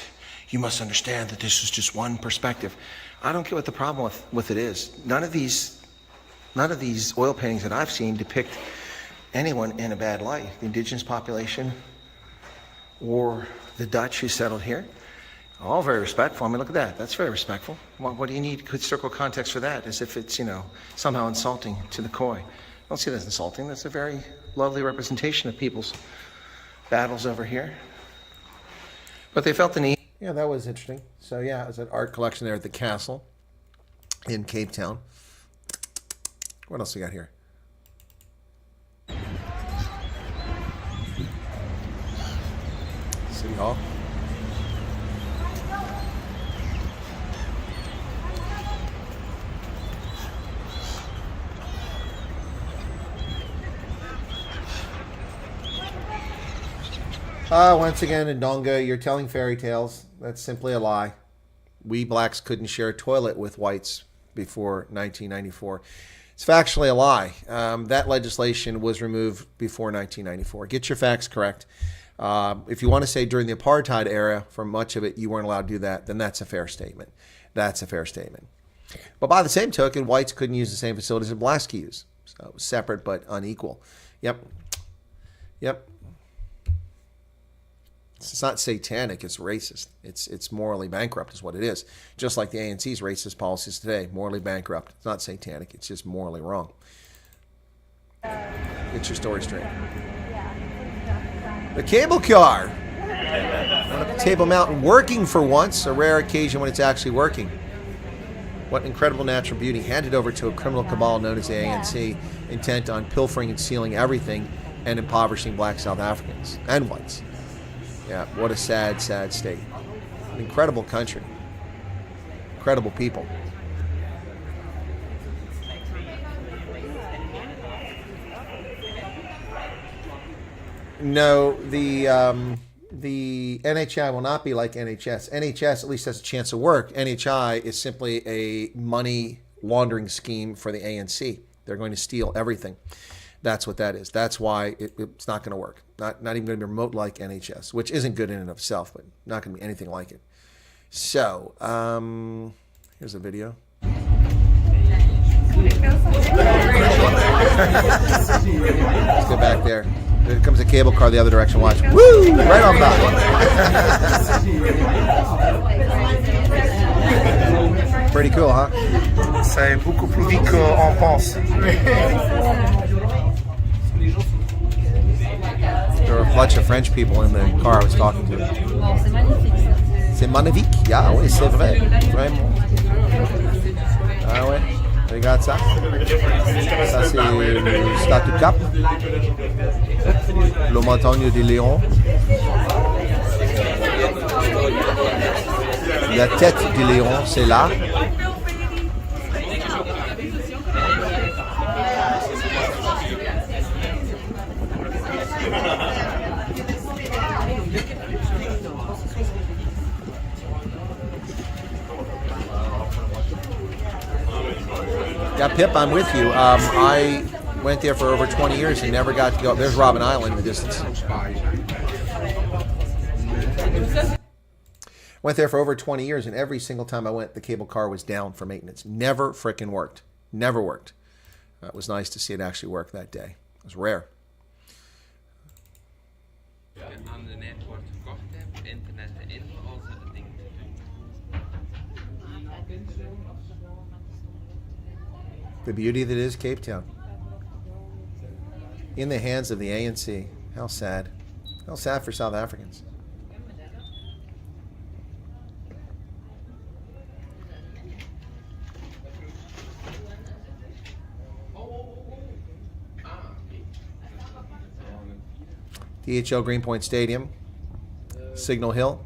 You must understand that this is just one perspective. I don't get what the problem with it is. None of these oil paintings that I've seen depict anyone in a bad light. The indigenous population or the Dutch who settled here. All very respectful. I mean, look at that. That's very respectful. What do you need historical context for that? As if it's, somehow insulting to the Khoi. I don't see that as insulting. That's a very lovely representation of people's battles over here. But they felt the need. Yeah, that was interesting. So yeah, it's an art collection there at the castle in Cape Town. What else we got here? City Hall. Once again, Ndonga, you're telling fairy tales. That's simply a lie. We blacks couldn't share a toilet with whites before 1994. It's factually a lie. That legislation was removed before 1994. Get your facts correct. If you want to say during the apartheid era, for much of it, you weren't allowed to do that, then that's a fair statement. That's a fair statement. But by the same token, whites couldn't use the same facilities that blacks could use. So it was separate but unequal. Yep. It's not satanic, it's racist. It's morally bankrupt is what it is. Just like the ANC's racist policies today, morally bankrupt. It's not satanic, it's just morally wrong. Get your story straight. The cable car. Up at Table Mountain working for once, a rare occasion when it's actually working. What incredible natural beauty, handed over to a criminal cabal known as the ANC, intent on pilfering and stealing everything and impoverishing black South Africans and whites. Yeah, what a sad, sad state. An incredible country. Incredible people. No, the NHI will not be like NHS. NHS at least has a chance of work. NHI is simply a money laundering scheme for the ANC. They're going to steal everything. That's what that is. That's why it's not going to work. Not even going to be remote like NHS, which isn't good in and of itself, but not going to be anything like it. So, here's a video. Let's go back there. There comes a cable car the other direction. Watch. Woo! Right on top. Pretty cool, huh? C'est beaucoup plus vite qu'on pense. There were a bunch of French people in the car I was talking to. C'est magnifique. Yeah, oui, c'est vrai. Vraiment. Ah ouais. Regarde ça. Ça, c'est le statue cap. La montagne des Léons. La tête du Léon, c'est là. Yeah, Pip, I'm with you. I went there for over 20 years and never got to go. There's Robben Island in the distance. Went there for over 20 years, and every single time I went, the cable car was down for maintenance. Never frickin' worked. Never worked. It was nice to see it actually work that day. It was rare. The beauty that is Cape Town. In the hands of the ANC. How sad. How sad for South Africans. DHL Greenpoint Stadium. Signal Hill.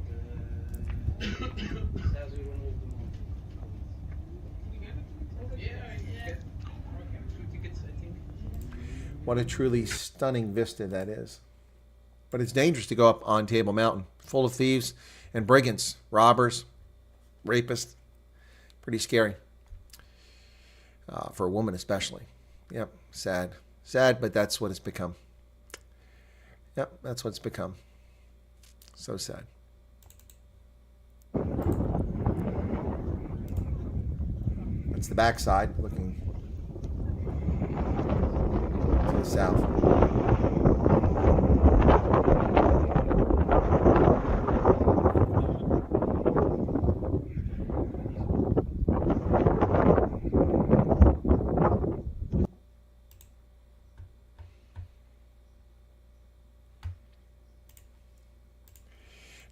What a truly stunning vista that is. But it's dangerous to go up on Table Mountain. Full of thieves and brigands, robbers, rapists. Pretty scary. For a woman especially. Yep, sad. Sad, but that's what it's become. Yep, that's what it's become. So sad. That's the backside, looking to the south.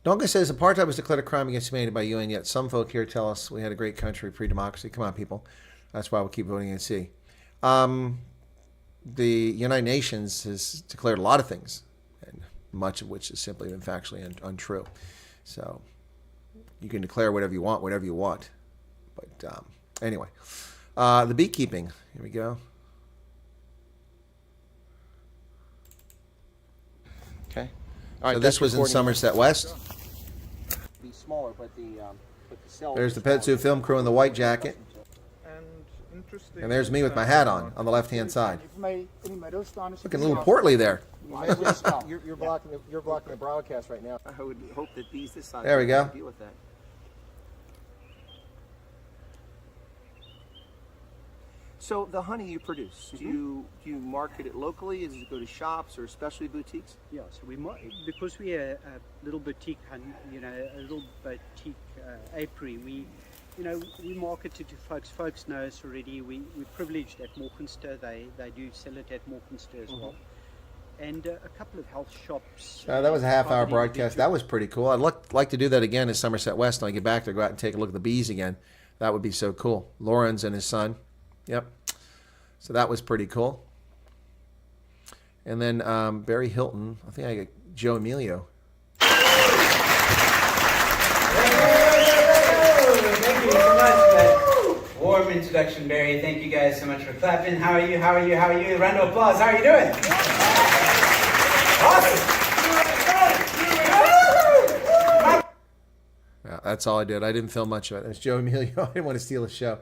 Donga says apartheid was declared a crime against humanity by UN, yet some folk here tell us we had a great country, free democracy. Come on, people. That's why we'll keep voting ANC. The United Nations has declared a lot of things, and much of which has simply been factually untrue. So you can declare whatever you want. But anyway, the beekeeping. Here we go. Okay. All right, so this was in Somerset West. Be smaller, but the cell. There's the Petsu film crew in the white jacket. And there's me with my hat on the left-hand side. Looking a little portly there. You're blocking the broadcast right now. I would hope that these this side. There we go. Deal with that. So the honey you produce, do you market it locally? Does it go to shops or specialty boutiques? Yeah, so because we're a little boutique, a little boutique apiary, we market it to folks. Folks know us already. We're privileged at Morkenster. They do sell it at Morkenster as well. And a couple of health shops. That was a half-hour broadcast. That was pretty cool. I'd like to do that again in Somerset West when I get back there, go out and take a look at the bees again. That would be so cool. Lawrence and his son. Yep. So that was pretty cool. And then Barry Hilton. I think I got Joe Emilio. Thank you so much for that warm introduction, Barry. Thank you guys so much for clapping. How are you? How are you? How are you? Round of applause. How are you doing? Awesome. Yeah, that's all I did. I didn't film much of it. That's Joe Emilio. I didn't want to steal his show.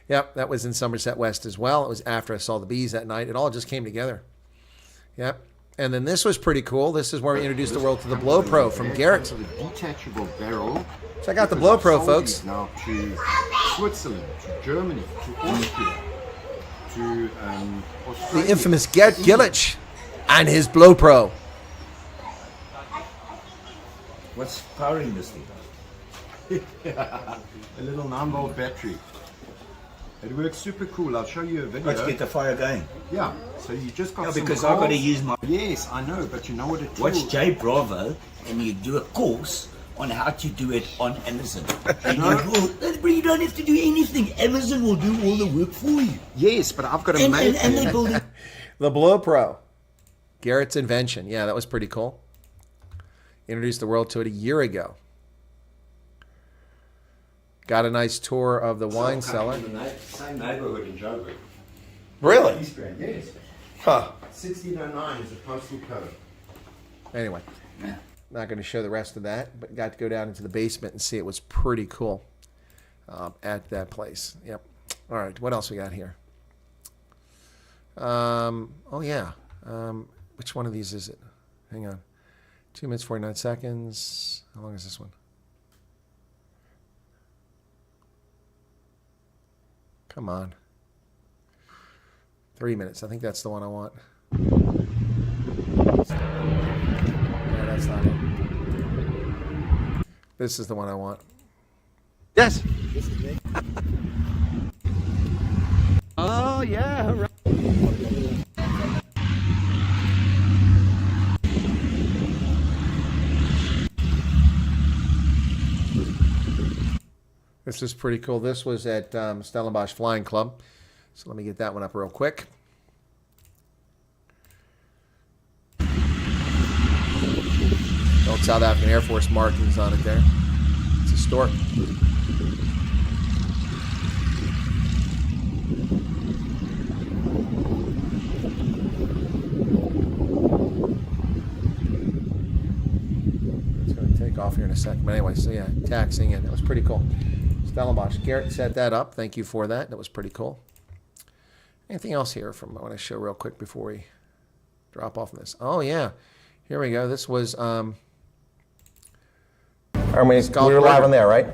Yep, that was in Somerset West as well. It was after I saw the bees that night. It all just came together. Yep. And then this was pretty cool. This is where we introduced the world to the Blow Pro from Garrett. Detachable barrel. Check out the Blow Pro, folks. Now to Switzerland, to Germany, to Austria, to Australia. The infamous Gert Gillich and his Blow Pro. What's powering this thing? A little 9-volt battery. It works super cool. I'll show you a video. Let's get the fire going. Yeah, so you just got some because I've got to use my... Yes, I know, but you know what it is. Watch J Bravo and you do a course on how to do it on Amazon. And you don't have to do anything. Amazon will do all the work for you. Yes, but I've got to make it. And they build it. The Blow Pro. Garrett's invention. Yeah, that was pretty cool. Introduced the world to it a year ago. Got a nice tour of the wine cellar. Same neighborhood in Joburg. Really? East Grand, yes. Huh. 1609 is the postal code. Anyway, not going to show the rest of that, but got to go down into the basement and see it was pretty cool at that place. Yep. All right, what else we got here? Oh, yeah. Which one of these is it? Hang on. 2 minutes, 49 seconds. How long is this one? Come on. 3 minutes. I think that's the one I want. Yeah, that's not it. This is the one I want. Yes. This is me. Oh yeah. Right. This is pretty cool. This was at Stellenbosch Flying Club. So let me get that one up real quick. Old South African Air Force markings on it there. It's historic. It's going to take off here in a second. But anyway, so yeah, taxing it. That was pretty cool. Stellenbosch. Garrett set that up. Thank you for that. That was pretty cool. Anything else here I want to show real quick before we drop off on this? Oh, yeah. Here we go. This was... we were live on there, right?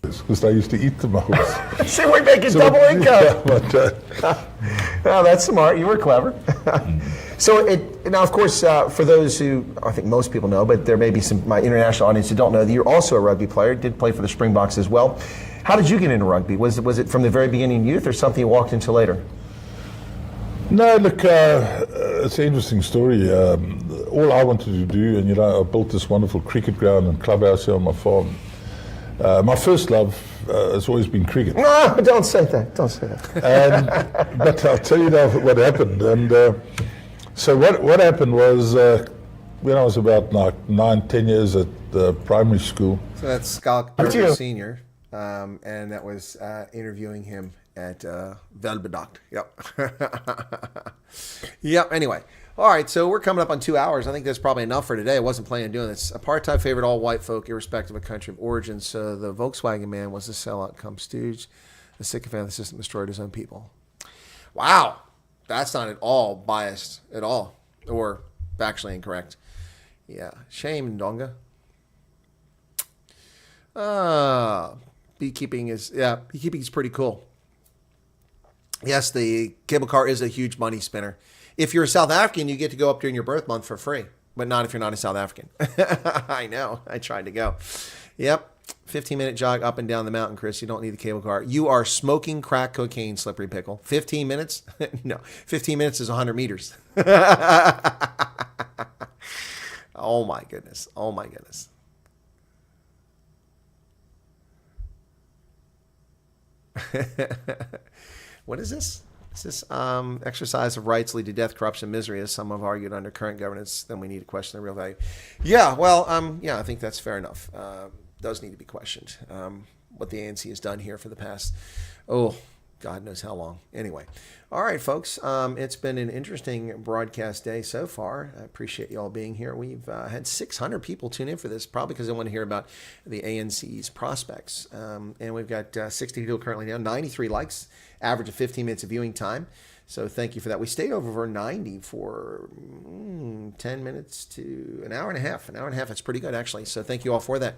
Because I used to eat the most. See, we're making double income. Yeah, but, oh, that's smart. You were clever. So, now, of course, for those who, I think most people know, but there may be some my international audience who don't know, that you're also a rugby player, did play for the Springboks as well. How did you get into rugby? Was it from the very beginning youth or something you walked into later? No, look, it's an interesting story. All I wanted to do, and I built this wonderful cricket ground and clubhouse here on my farm. My first love has always been cricket. No, don't say that. Don't say that. But I'll tell you now what happened. And so what happened was when I was about 9-10 years at primary school. So that's Scott Kirby Sr., and that was interviewing him at Velbedacht. Yep. Yep, anyway. All right, so we're coming up on 2 hours. I think that's probably enough for today. I wasn't planning on doing this. Apartheid favored all white folk, irrespective of country of origin. So the Volkswagen man was a sellout cum stooge. The sycophant of the system destroyed his own people. Wow. That's not at all biased at all. Or factually incorrect. Yeah. Shame, Ndonga. Beekeeping is pretty cool. Yes, the cable car is a huge money spinner. If you're a South African, you get to go up during your birth month for free, but not if you're not a South African. I know. I tried to go. Yep. 15-minute jog up and down the mountain, Chris. You don't need the cable car. You are smoking crack cocaine, Slippery Pickle. 15 minutes? No. 15 minutes is 100 meters. Oh, my goodness. Oh, my goodness. What is this? Is this exercise of rights lead to death, corruption, misery, as some have argued under current governance? Then we need to question the real value. Yeah, well, I think that's fair enough. Does need to be questioned. What the ANC has done here for the past, God knows how long. Anyway, all right, folks. It's been an interesting broadcast day so far. I appreciate you all being here. We've had 600 people tune in for this, probably because they want to hear about the ANC's prospects. And we've got 60 people currently now, 93 likes, average of 15 minutes of viewing time. So thank you for that. We stayed over 90 for 10 minutes to an hour and a half. An hour and a half. That's pretty good, actually. So thank you all for that.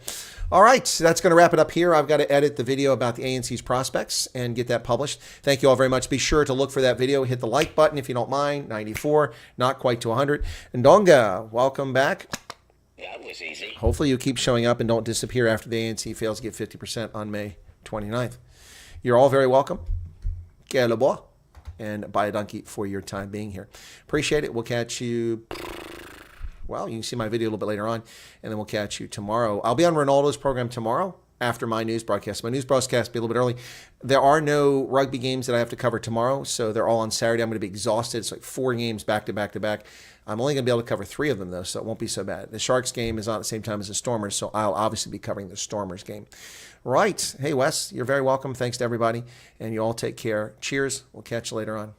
All right. So that's going to wrap it up here. I've got to edit the video about the ANC's prospects and get that published. Thank you all very much. Be sure to look for that video. Hit the like button if you don't mind. 94, not quite to 100. Ndonga, welcome back. That was easy. Hopefully you keep showing up and don't disappear after the ANC fails to get 50% on May 29th. You're all very welcome. Que le bois. And buy a donkey for your time being here. Appreciate it. We'll catch you. Well, you can see my video a little bit later on, and then we'll catch you tomorrow. I'll be on Ronaldo's program tomorrow after my news broadcast. My news broadcast will be a little bit early. There are no rugby games that I have to cover tomorrow, so they're all on Saturday. I'm going to be exhausted. It's like 4 games back to back to back. I'm only going to be able to cover 3 of them, though, so it won't be so bad. The Sharks game is on at the same time as the Stormers, so I'll obviously be covering the Stormers game. Right. Hey, Wes, you're very welcome. Thanks to everybody, and you all take care. Cheers. We'll catch you later on.